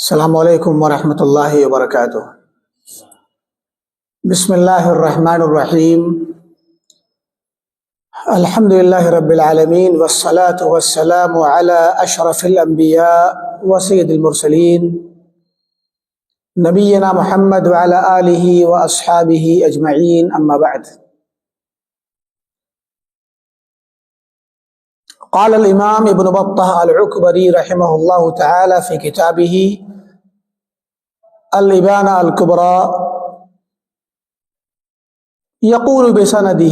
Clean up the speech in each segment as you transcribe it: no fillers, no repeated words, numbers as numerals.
السلام علیکم ورحمۃ اللہ وبرکاتہ۔ بسم اللہ الرحمن الرحیم۔ الحمد للہ رب العالمین والصلاة والسلام علی اشرف الانبیاء وسید المرسلین نبینا محمد وعلی آلہ واصحابہ اجمعین، اما بعد۔ قال الامام ابن بطہ العکبری رحمہ اللہ تعالی فی کتابہ الابانہ الکبری یقول بسندہ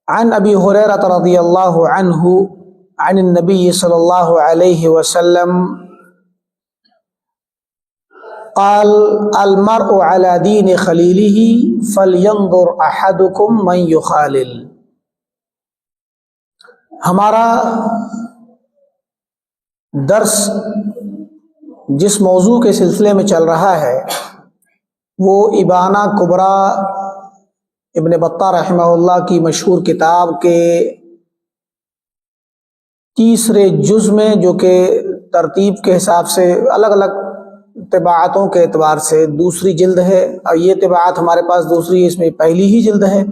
عن ابی ہریرہ رضی اللہ عنہ عن النبی صلی اللہ علیہ وسلم قال المرء على دین خلیلہ فلینظر احدکم من یخالل۔ ہمارا درس جس موضوع کے سلسلے میں چل رہا ہے وہ ابانہ کبری ابن بطہ رحمہ اللہ کی مشہور کتاب کے تیسرے جز میں، جو کہ ترتیب کے حساب سے الگ الگ طباعتوں کے اعتبار سے دوسری جلد ہے، اور یہ طباعت ہمارے پاس دوسری ہے، اس میں پہلی ہی جلد ہے۔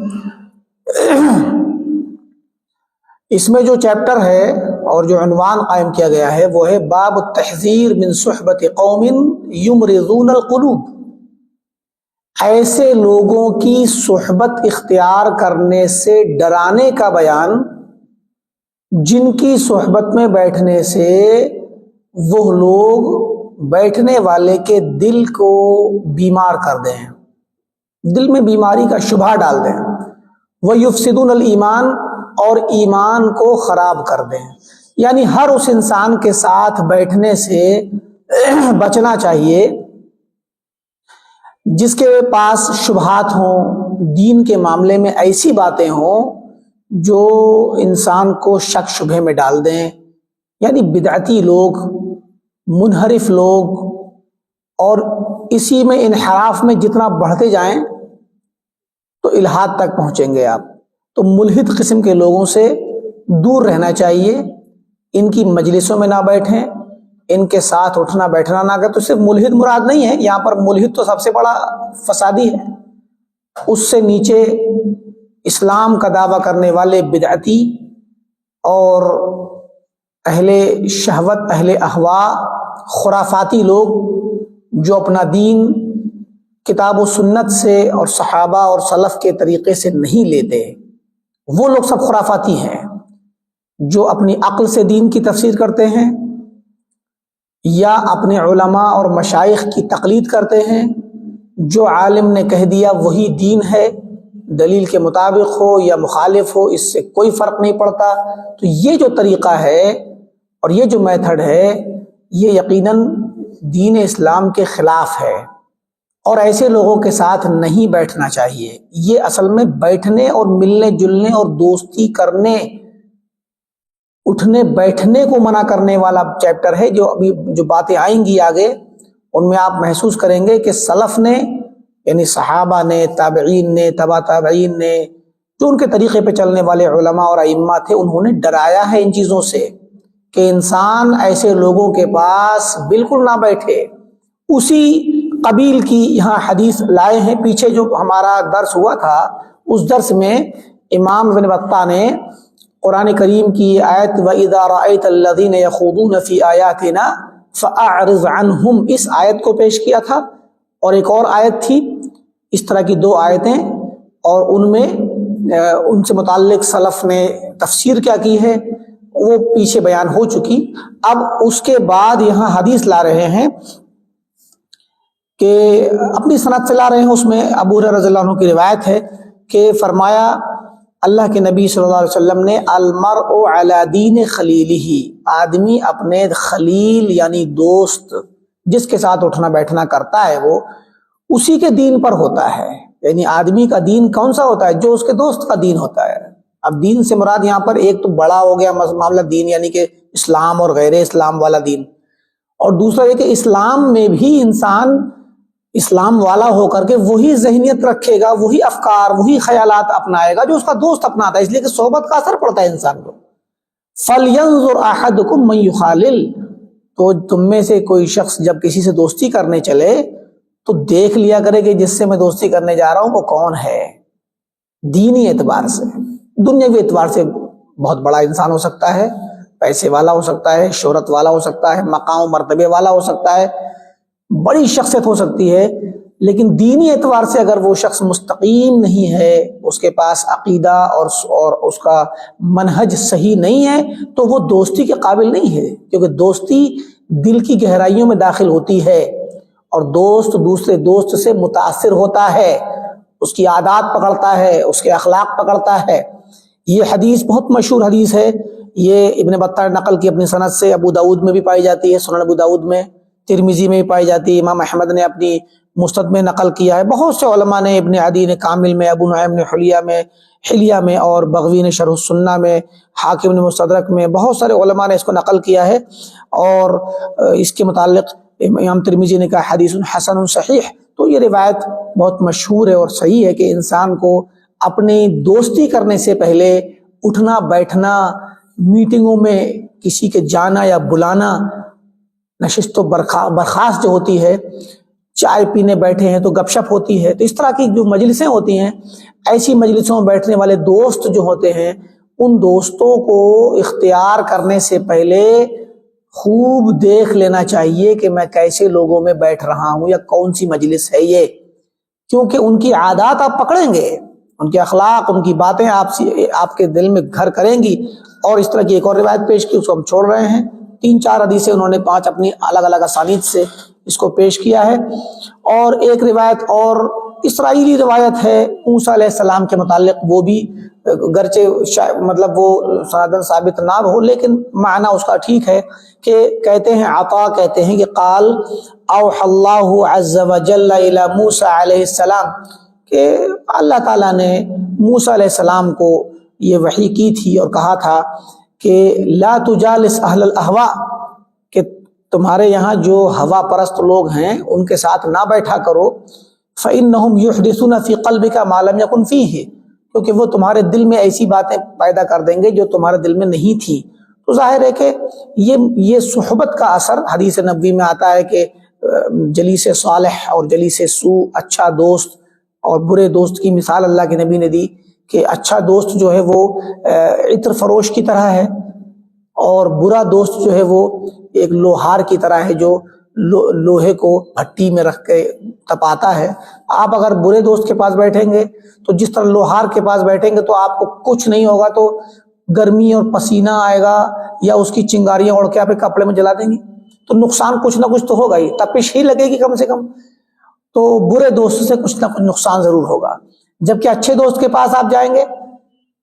اس میں جو چیپٹر ہے اور جو عنوان قائم کیا گیا ہے وہ ہے باب التحذیر من صحبت قوم یمرضون القلوب، ایسے لوگوں کی صحبت اختیار کرنے سے ڈرانے کا بیان جن کی صحبت میں بیٹھنے سے وہ لوگ بیٹھنے والے کے دل کو بیمار کر دیں، دل میں بیماری کا شبہ ڈال دیں، وَيُفْسِدُونَ الْإِيمَانَ، اور ایمان کو خراب کر دیں۔ یعنی ہر اس انسان کے ساتھ بیٹھنے سے بچنا چاہیے جس کے پاس شبہات ہوں، دین کے معاملے میں ایسی باتیں ہوں جو انسان کو شک شبہ میں ڈال دیں، یعنی بدعتی لوگ، منحرف لوگ، اور اسی میں انحراف میں جتنا بڑھتے جائیں تو الحاد تک پہنچیں گے آپ۔ تو ملحد قسم کے لوگوں سے دور رہنا چاہیے، ان کی مجلسوں میں نہ بیٹھیں، ان کے ساتھ اٹھنا بیٹھنا نہ کریں۔ تو صرف ملحد مراد نہیں ہے یہاں پر، ملحد تو سب سے بڑا فسادی ہے، اس سے نیچے اسلام کا دعویٰ کرنے والے بدعتی اور اہل شہوت، اہل اہواء، خرافاتی لوگ جو اپنا دین کتاب و سنت سے اور صحابہ اور سلف کے طریقے سے نہیں لیتے، وہ لوگ سب خرافاتی ہیں۔ جو اپنی عقل سے دین کی تفسیر کرتے ہیں یا اپنے علماء اور مشائخ کی تقلید کرتے ہیں، جو عالم نے کہہ دیا وہی دین ہے، دلیل کے مطابق ہو یا مخالف ہو، اس سے کوئی فرق نہیں پڑتا۔ تو یہ جو طریقہ ہے اور یہ جو میتھڈ ہے یہ یقیناً دین اسلام کے خلاف ہے، اور ایسے لوگوں کے ساتھ نہیں بیٹھنا چاہیے۔ یہ اصل میں بیٹھنے اور ملنے جلنے اور دوستی کرنے، اٹھنے بیٹھنے کو منع کرنے والا چیپٹر ہے۔ جو ابھی جو باتیں آئیں گی آگے ان میں آپ محسوس کریں گے کہ سلف نے، یعنی صحابہ نے، تابعین نے، تبع تابعین نے، جو ان کے طریقے پہ چلنے والے علماء اور ائمہ تھے، انہوں نے ڈرایا ہے ان چیزوں سے کہ انسان ایسے لوگوں کے پاس بالکل نہ بیٹھے۔ اسی قبیل کی یہاں حدیث لائے ہیں۔ پیچھے جو ہمارا درس ہوا تھا اس درس میں امام ابن بطہ نے قرآن کریم کی آیت وَإِذَا رَأَيْتَ الَّذِينَ يَخُوضُونَ فِي آيَاتِنَا فَأَعْرِضْ عَنْهُمْ، اس آیت کو پیش کیا تھا، اور ایک اور آیت تھی، اس طرح کی دو آیتیں، اور ان میں ان سے متعلق سلف نے تفسیر کیا کی ہے وہ پیچھے بیان ہو چکی۔ اب اس کے بعد یہاں حدیث لا رہے ہیں کہ اپنی سند سے لا رہے ہیں، اس میں ابو ہریرہ رضی اللہ عنہ کی روایت ہے کہ فرمایا اللہ کے نبی صلی اللہ علیہ وسلم نے المرء علی دین خلیلہ، آدمی اپنے خلیل یعنی دوست جس کے ساتھ اٹھنا بیٹھنا کرتا ہے وہ اسی کے دین پر ہوتا ہے۔ یعنی آدمی کا دین کون سا ہوتا ہے؟ جو اس کے دوست کا دین ہوتا ہے۔ اب دین سے مراد یہاں پر ایک تو بڑا ہو گیا معاملہ دین، یعنی کہ اسلام اور غیر اسلام والا دین، اور دوسرا یہ کہ اسلام میں بھی انسان اسلام والا ہو کر کے وہی ذہنیت رکھے گا، وہی افکار، وہی خیالات اپنائے گا جو اس کا دوست اپناتا ہے، اس لیے کہ صحبت کا اثر پڑتا ہے انسان کو۔ فَلْيَنْظُرْ أَحَدُكُمْ مَنْ يُخَالِلْ، تو تم میں سے کوئی شخص جب کسی سے دوستی کرنے چلے تو دیکھ لیا کرے کہ جس سے میں دوستی کرنے جا رہا ہوں وہ کون ہے، دینی اعتبار سے، دنیاوی اعتبار سے بہت بڑا انسان ہو سکتا ہے، پیسے والا ہو سکتا ہے، شہرت والا ہو سکتا ہے، مقام و مرتبے والا ہو سکتا ہے، بڑی شخصیت ہو سکتی ہے، لیکن دینی اعتبار سے اگر وہ شخص مستقیم نہیں ہے، اس کے پاس عقیدہ اور اس کا منہج صحیح نہیں ہے، تو وہ دوستی کے قابل نہیں ہے، کیونکہ دوستی دل کی گہرائیوں میں داخل ہوتی ہے اور دوست دوسرے دوست سے متاثر ہوتا ہے، اس کی عادات پکڑتا ہے، اس کے اخلاق پکڑتا ہے۔ یہ حدیث بہت مشہور حدیث ہے، یہ ابن بطہ نے نقل کی اپنی سند سے، ابو داؤد میں بھی پائی جاتی ہے، سنن ابو داؤد میں، ترمذی میں بھی پائی جاتی ہے، امام احمد نے اپنی مسند میں نقل کیا ہے، بہت سے علماء نے، ابن عدی نے کامل میں، ابو نعیم نے حلیہ میں اور بغوی نے شرح السنہ میں، حاکم نے مستدرک میں، بہت سارے علماء نے اس کو نقل کیا ہے، اور اس کے متعلق امام ترمذی نے کہا حدیث حسن صحیح۔ تو یہ روایت بہت مشہور ہے اور صحیح ہے کہ انسان کو اپنی دوستی کرنے سے پہلے اٹھنا بیٹھنا، میٹنگوں میں کسی کے جانا یا بلانا، نشست و برخاست جو ہوتی ہے، چائے پینے بیٹھے ہیں تو گپ شپ ہوتی ہے، تو اس طرح کی جو مجلسیں ہوتی ہیں، ایسی مجلسوں میں بیٹھنے والے دوست جو ہوتے ہیں، ان دوستوں کو اختیار کرنے سے پہلے خوب دیکھ لینا چاہیے کہ میں کیسے لوگوں میں بیٹھ رہا ہوں یا کون سی مجلس ہے یہ، کیونکہ ان کی عادات آپ پکڑیں گے، ان کے اخلاق، ان کی باتیں آپ کے دل میں گھر کریں گی۔ اور اس طرح کی ایک اور روایت پیش کی، اس کو ہم چھوڑ رہے ہیں، 3-4 حدیثیں انہوں نے 5 اپنی الگ الگ اسانید سے اس کو پیش کیا ہے۔ اور ایک روایت اور اسرائیلی روایت ہے موسیٰ علیہ السلام کے متعلق، وہ بھی گرچہ مطلب وہ سندن ثابت نہ ہو لیکن معنی اس کا ٹھیک ہے، کہ کہتے ہیں عطا کہتے ہیں کہ قال اوحى اللہ عز وجل الی موسیٰ علیہ السلام، کہ اللہ تعالیٰ نے موسیٰ علیہ السلام کو یہ وحی کی تھی اور کہا تھا کہ لا تجالس اہل الاہواء، کہ تمہارے یہاں جو ہوا پرست لوگ ہیں ان کے ساتھ نہ بیٹھا کرو، فإنهم يحدثون في قلبك ما لم يكن فيه، کیونکہ وہ تمہارے دل میں ایسی باتیں پیدا کر دیں گے جو تمہارے دل میں نہیں تھی۔ تو ظاہر ہے کہ یہ صحبت کا اثر حدیث نبوی میں آتا ہے کہ جلیس صالح اور جلیس سو، اچھا دوست اور برے دوست کی مثال اللہ کے نبی نے دی کہ اچھا دوست جو ہے وہ عطر فروش کی طرح ہے، اور برا دوست جو ہے وہ ایک لوہار کی طرح ہے جو لوہے کو بھٹی میں رکھ کے تپاتا ہے۔ آپ اگر برے دوست کے پاس بیٹھیں گے تو جس طرح لوہار کے پاس بیٹھیں گے تو آپ کو کچھ نہیں ہوگا، تو گرمی اور پسینہ آئے گا یا اس کی چنگاریاں اڑ کے آپ کپڑے میں جلا دیں گی، تو نقصان کچھ نہ کچھ تو ہوگا ہی، تپش ہی لگے گی کم سے کم۔ تو برے دوست سے کچھ نہ کچھ نقصان ضرور ہوگا، جبکہ اچھے دوست کے پاس آپ جائیں گے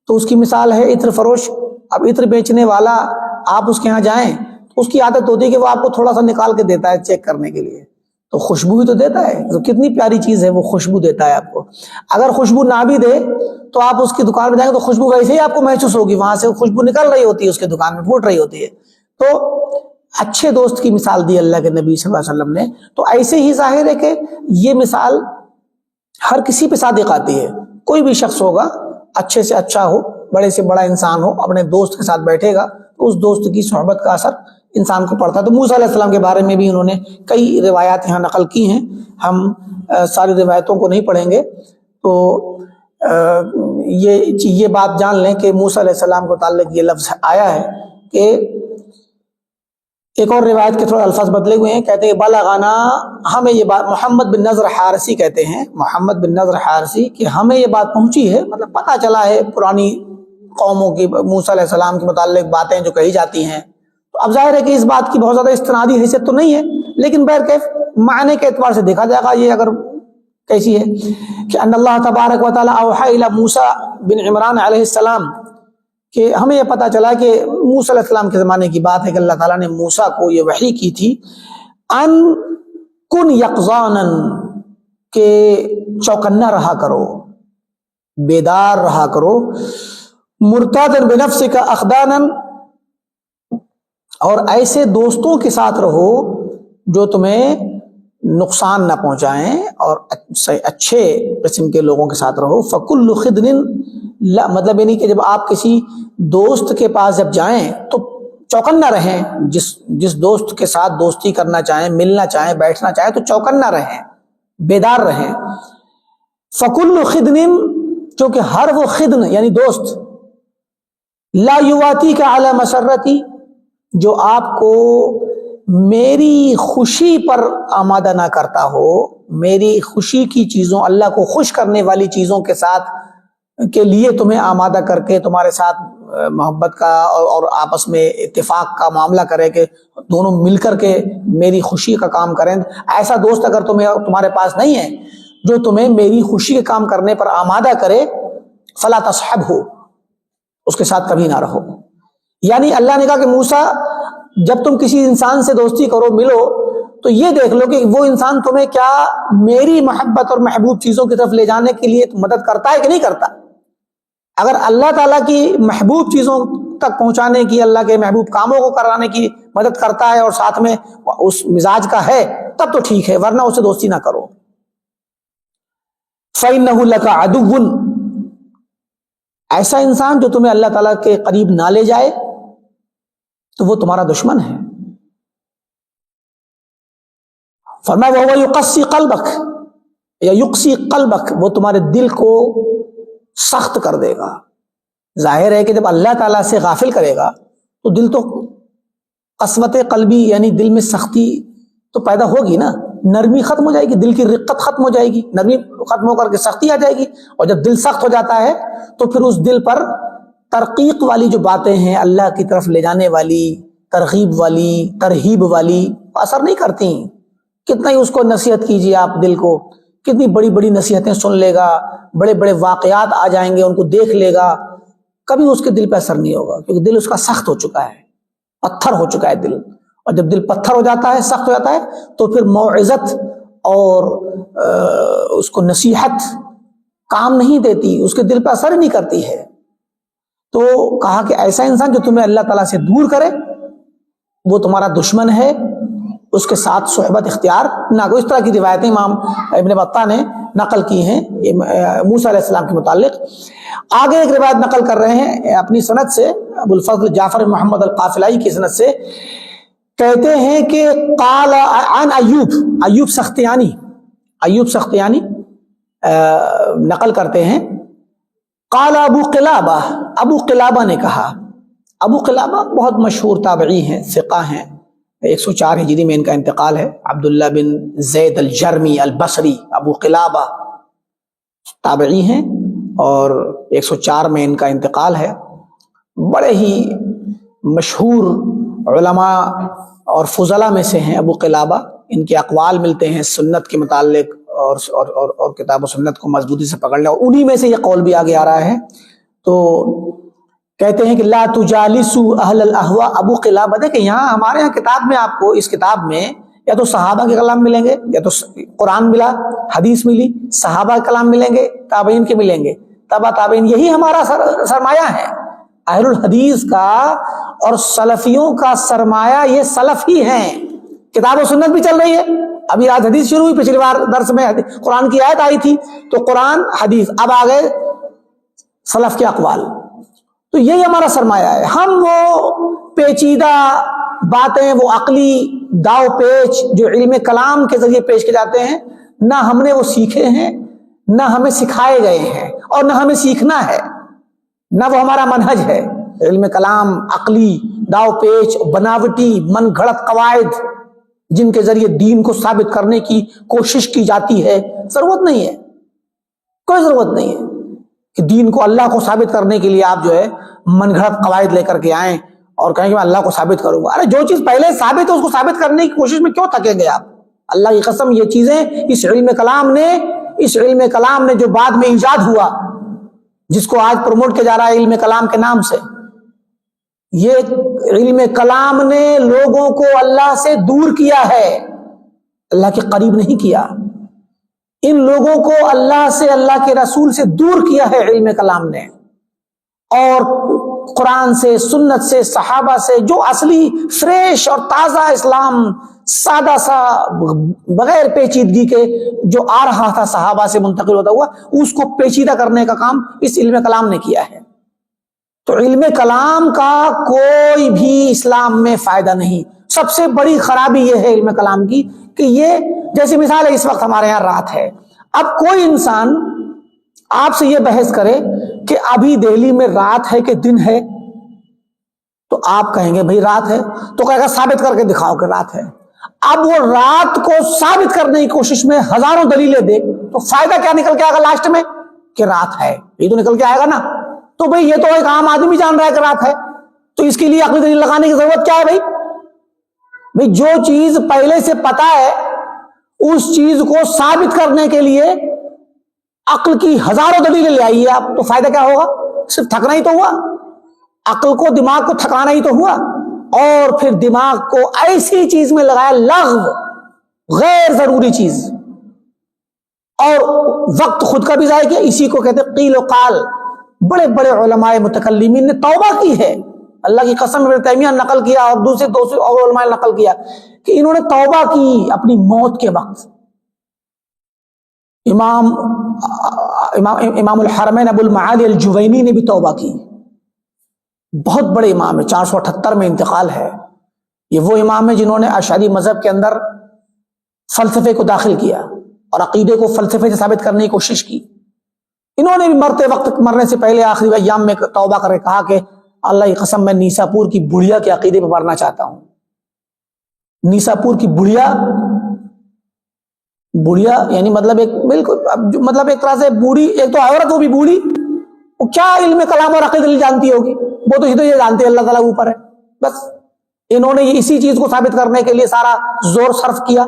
تو اس کی مثال ہے عطر فروش۔ اب عطر بیچنے والا آپ اس کے ہاں جائیں تو اس کی عادت ہوتی ہے کہ وہ آپ کو تھوڑا سا نکال کے دیتا ہے چیک کرنے کے لیے، تو خوشبو بھی تو دیتا ہے، تو کتنی پیاری چیز ہے وہ، خوشبو دیتا ہے آپ کو۔ اگر خوشبو نہ بھی دے تو آپ اس کی دکان میں جائیں گے تو خوشبو ویسے ہی آپ کو محسوس ہوگی، وہاں سے خوشبو نکل رہی ہوتی ہے، اس کے دکان میں پھوٹ رہی ہوتی ہے۔ تو اچھے دوست کی مثال دی اللہ کے نبی صلی اللہ علیہ وسلم نے۔ تو ایسے ہی ظاہر ہے کہ یہ مثال ہر کسی پہ صادق آتی ہے، کوئی بھی شخص ہوگا، اچھے سے اچھا ہو، بڑے سے بڑا انسان ہو، اپنے دوست کے ساتھ بیٹھے گا تو اس دوست کی صحبت کا اثر انسان کو پڑتا ہے۔ تو موسیٰ علیہ السلام کے بارے میں بھی انہوں نے کئی روایات یہاں نقل کی ہیں، ہم ساری روایتوں کو نہیں پڑھیں گے۔ تو یہ بات جان لیں کہ موسیٰ علیہ السلام کو تعلق یہ لفظ آیا ہے کہ ایک اور روایت کے تھوڑے الفاظ بدلے ہوئے ہیں، کہتے ہیں بلغنا، ہمیں یہ بات، محمد بن نضر حارثی کہتے ہیں، محمد بن نضر حارثی، کہ ہمیں یہ بات پہنچی ہے، مطلب پتہ چلا ہے پرانی قوموں کی موسیٰ علیہ السلام کے متعلق باتیں جو کہی جاتی ہیں۔ تو اب ظاہر ہے کہ اس بات کی بہت زیادہ استنادی حیثیت تو نہیں ہے، لیکن بہرکیف معنی کے اعتبار سے دیکھا جائے گا یہ اگر کیسی ہے کہ ان اللہ تبارک و تعالی اوحی الی موسیٰ بن عمران علیہ السلام، کہ ہمیں یہ پتہ چلا کہ موسیٰ علیہ السلام کے زمانے کی بات ہے کہ اللہ تعالیٰ نے موسیٰ کو یہ وحی کی تھی، ان کن یقظانا، کہ چوکنا رہا کرو، بیدار رہا کرو، مرتادا بنفسک اخدانا، اور ایسے دوستوں کے ساتھ رہو جو تمہیں نقصان نہ پہنچائیں، اور اچھے قسم کے لوگوں کے ساتھ رہو۔ فکل خدن، مطلب یعنی کہ جب آپ کسی دوست کے پاس جب جائیں تو چوکنا رہیں، جس دوست کے ساتھ دوستی کرنا چاہیں، ملنا چاہیں، بیٹھنا چاہیں تو چوکنا رہیں، بیدار رہیں۔ فَكُلُّ خِدْنٍ، کیونکہ ہر وہ خدن یعنی دوست، لا یواتیک علی مسرتی، جو آپ کو میری خوشی پر آمادہ نہ کرتا ہو، میری خوشی کی چیزوں، اللہ کو خوش کرنے والی چیزوں کے ساتھ کے لیے تمہیں آمادہ کر کے تمہارے ساتھ محبت کا اور آپس میں اتفاق کا معاملہ کرے کہ دونوں مل کر کے میری خوشی کا کام کریں، ایسا دوست اگر تمہارے پاس نہیں ہے جو تمہیں میری خوشی کے کام کرنے پر آمادہ کرے، فلا تصحبہ، اس کے ساتھ کبھی نہ رہو۔ یعنی اللہ نے کہا کہ موسیٰ، جب تم کسی انسان سے دوستی کرو، ملو، تو یہ دیکھ لو کہ وہ انسان تمہیں کیا میری محبت اور محبوب چیزوں کی طرف لے جانے کے لیے مدد کرتا ہے کہ نہیں کرتا۔ اگر اللہ تعالیٰ کی محبوب چیزوں تک پہنچانے کی، اللہ کے محبوب کاموں کو کرانے کی مدد کرتا ہے اور ساتھ میں اس مزاج کا ہے، تب تو ٹھیک ہے، ورنہ اسے دوستی نہ کرو۔ فَإِنَّهُ لَكَ عَدُوٌّ، ایسا انسان جو تمہیں اللہ تعالیٰ کے قریب نہ لے جائے تو وہ تمہارا دشمن ہے۔ فرمایا وَهُوَ يُقَسِّي قَلْبَكَ یا يُقْسِي قَلْبَكَ، وہ تمہارے دل کو سخت کر دے گا۔ ظاہر ہے کہ جب اللہ تعالیٰ سے غافل کرے گا تو دل تو قسوت قلبی یعنی دل میں سختی تو پیدا ہوگی نا، نرمی ختم ہو جائے گی، دل کی رقت ختم ہو جائے گی، نرمی ختم ہو کر کے سختی آ جائے گی، اور جب دل سخت ہو جاتا ہے تو پھر اس دل پر ترقیق والی جو باتیں ہیں، اللہ کی طرف لے جانے والی، ترغیب والی، ترہیب والی، اثر نہیں کرتی۔ کتنا ہی اس کو نصیحت کیجیے آپ دل کو، کتنی بڑی بڑی نصیحتیں سن لے گا، بڑے بڑے واقعات آ جائیں گے، ان کو دیکھ لے گا، کبھی اس کے دل پہ اثر نہیں ہوگا، کیونکہ دل اس کا سخت ہو چکا ہے، پتھر ہو چکا ہے دل۔ اور جب دل پتھر ہو جاتا ہے، سخت ہو جاتا ہے، تو پھر موعظت اور اس کو نصیحت کام نہیں دیتی، اس کے دل پہ اثر ہی نہیں کرتی ہے۔ تو کہا کہ ایسا انسان جو تمہیں اللہ تعالیٰ سے دور کرے وہ تمہارا دشمن ہے، اس کے ساتھ صحبت اختیار نہ کرو۔ اس طرح کی روایتیں امام ابن بطہ نے نقل کی ہیں موسیٰ علیہ السلام کے متعلق۔ آگے ایک روایت نقل کر رہے ہیں اپنی سند سے، ابو الفضل جعفر محمد القافلائی کی سند سے، کہتے ہیں کہ قال عن ایوب سختیانی نقل کرتے ہیں، قال ابو قلابہ نے کہا، ابو قلابہ بہت مشہور تابعی ہیں، ثقہ ہیں، 104 ہجری میں ان کا انتقال ہے، عبداللہ بن زید الجرمی البصری ابو قلابہ تابعی ہیں، اور 104 میں ان کا انتقال ہے۔ بڑے ہی مشہور علماء اور فضلاء میں سے ہیں ابو قلابہ، ان کے اقوال ملتے ہیں سنت کے متعلق اور کتاب و سنت کو مضبوطی سے پکڑ لیں، اور انہی میں سے یہ قول بھی آگے آ رہا ہے۔ تو کہتے ہیں کہ لا تجالسوا اہل الاہواء، ابو قلابہ دیکھیں یہاں ہمارے یہاں کتاب میں آپ کو اس کتاب میں یا تو صحابہ کے کلام ملیں گے، یا تو قرآن ملا، حدیث ملی، صحابہ کے کلام ملیں گے، تابعین کے ملیں گے، تبع تابعین، یہی ہمارا سرمایہ ہے۔ اہل الحدیث کا اور سلفیوں کا سرمایہ یہ سلف ہی ہیں۔ کتاب و سنت بھی چل رہی ہے، ابھی آج حدیث شروع ہوئی، پچھلی بار درس میں قرآن کی آیت آئی تھی، تو قرآن حدیث، اب آگئے سلف کے اقوال، تو یہی ہمارا سرمایہ ہے۔ ہم وہ پیچیدہ باتیں، وہ عقلی داؤ پیچ جو علم کلام کے ذریعے پیش کے جاتے ہیں، نہ ہم نے وہ سیکھے ہیں، نہ ہمیں سکھائے گئے ہیں، اور نہ ہمیں سیکھنا ہے، نہ وہ ہمارا منہج ہے۔ علم کلام، عقلی داؤ پیچ، بناوٹی من گھڑت قواعد جن کے ذریعے دین کو ثابت کرنے کی کوشش کی جاتی ہے، ضرورت نہیں ہے، کوئی ضرورت نہیں ہے کہ دین کو، اللہ کو ثابت کرنے کے لیے آپ جو ہے من گھڑت قواعد لے کر کے آئیں اور کہیں کہ میں اللہ کو ثابت کروں گا۔ ارے جو چیز پہلے ثابت ہے اس کو ثابت کرنے کی کوشش میں کیوں تھکیں گے آپ؟ اللہ کی قسم یہ چیزیں اس علم کلام نے جو بعد میں ایجاد ہوا، جس کو آج پروموٹ کیا جا رہا ہے علم کلام کے نام سے، یہ علم کلام نے لوگوں کو اللہ سے دور کیا ہے، اللہ کے قریب نہیں کیا۔ ان لوگوں کو اللہ سے، اللہ کے رسول سے دور کیا ہے علم کلام نے، اور قرآن سے، سنت سے، صحابہ سے جو اصلی فریش اور تازہ اسلام، سادہ سا بغیر پیچیدگی کے جو آ رہا تھا صحابہ سے منتقل ہوتا ہوا، اس کو پیچیدہ کرنے کا کام اس علم کلام نے کیا ہے۔ تو علم کلام کا کوئی بھی اسلام میں فائدہ نہیں. سب سے بڑی خرابی یہ ہے علم کلام کی کہ یہ جیسی مثال ہے، اس وقت ہمارے یہاں رات ہے. اب کوئی انسان آپ سے یہ بحث کرے کہ ابھی دہلی میں رات ہے کہ دن ہے، تو آپ کہیں گے بھئی رات ہے، تو کہے گا ثابت کر کے دکھاؤ کہ رات ہے. اب وہ رات کو ثابت کرنے کی کوشش میں ہزاروں دلیلیں دے تو فائدہ کیا نکل کے آئے گا لاسٹ میں؟ کہ رات ہے. یہ تو نکل کے آئے گا نا. تو بھئی یہ تو ایک عام آدمی جان رہا ہے کہ رات ہے، تو اس کے لیے عقلی دلیل لگانے کی ضرورت کیا ہے بھئی جو چیز پہلے سے پتا ہے اس چیز کو ثابت کرنے کے لیے عقل کی ہزاروں دلیلیں لے آئیے آپ، تو فائدہ کیا ہوگا؟ صرف تھکنا ہی تو ہوا. عقل کو، دماغ کو تھکانا ہی تو ہوا. اور پھر دماغ کو ایسی چیز میں لگایا لغو، غیر ضروری چیز، اور وقت خود کا بھی ضائع کیا. اسی کو کہتے ہیں قیل و قال. بڑے بڑے علماء متکلمین نے توبہ کی ہے، اللہ کی قسم. ابن تیمیہ نقل کیا اور دوسرے اور علماء نے نقل کیا کہ انہوں نے توبہ کی اپنی موت کے وقت. امام الحرمین ابو المعالی الجوینی نے بھی توبہ کی. بہت بڑے امام ہے، 478 میں انتقال ہے. یہ وہ امام ہے جنہوں نے اشعری مذہب کے اندر فلسفے کو داخل کیا اور عقیدے کو فلسفے سے ثابت کرنے کی کوشش کی. انہوں نے بھی مرتے وقت، مرنے سے پہلے آخری ایام میں توبہ کر کے کہا کہ اللہ کی قسم میں نیساپور کی بڑھیا کے عقیدے پہ مرنا چاہتا ہوں. نیساپور کی بڑھیا یعنی مطلب ایک بالکل مطلب ایک طرح سے بوڑھی، ایک تو عورت وہ بھی بوڑھی، وہ کیا علم کلام اور عقیدہ جانتی ہوگی؟ وہ تو یہ جانتے ہیں اللہ تعالیٰ اوپر ہے بس. انہوں نے اسی چیز کو ثابت کرنے کے لیے سارا زور صرف کیا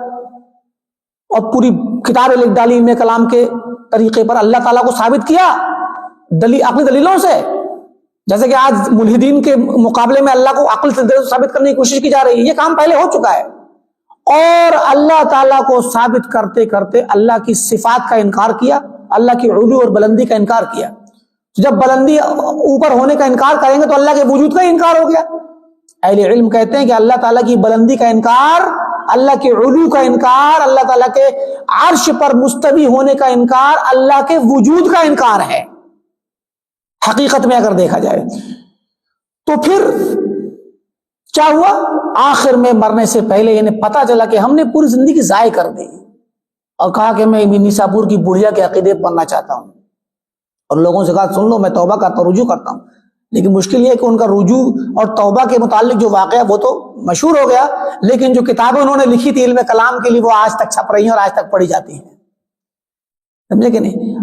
اور پوری کتابیں لکھ ڈالی علم کلام کے طریقے پر. اللہ تعالیٰ کو ثابت کیا اپنی دلیلوں سے. جیسے کہ آج ملحدین کے مقابلے میں اللہ کو عقل سے ثابت کرنے کی کوشش کی جا رہی ہے. یہ کام پہلے ہو چکا ہے. اور اللہ تعالیٰ کو ثابت کرتے کرتے اللہ کی صفات کا انکار کیا، اللہ کی علو اور بلندی کا انکار کیا. جب بلندی اوپر ہونے کا انکار کریں گے تو اللہ کے وجود کا انکار ہو گیا. اہل علم کہتے ہیں کہ اللہ تعالیٰ کی بلندی کا انکار، اللہ کے علو کا انکار، اللہ تعالیٰ کے عرش پر مستوی ہونے کا انکار اللہ کے وجود کا انکار ہے حقیقت میں اگر دیکھا جائے. تو پھر کیا ہوا؟ آخر میں مرنے سے پہلے انہیں پتا چلا کہ ہم نے پوری زندگی ضائع کر دی اور کہا کہ میں نیساپور کی بڑھیا کے عقیدے بننا چاہتا ہوں. اور لوگوں سے کہا سن لو میں توبہ کرتا ہوں، رجوع کرتا ہوں. لیکن مشکل یہ ہے کہ ان کا رجوع اور توبہ کے متعلق جو واقعہ وہ تو مشہور ہو گیا، لیکن جو کتابیں انہوں نے لکھی تھی علم کلام کے لیے وہ آج تک چھپ رہی ہیں اور آج تک پڑھی جاتی ہیں. سمجھے کہ نہیں؟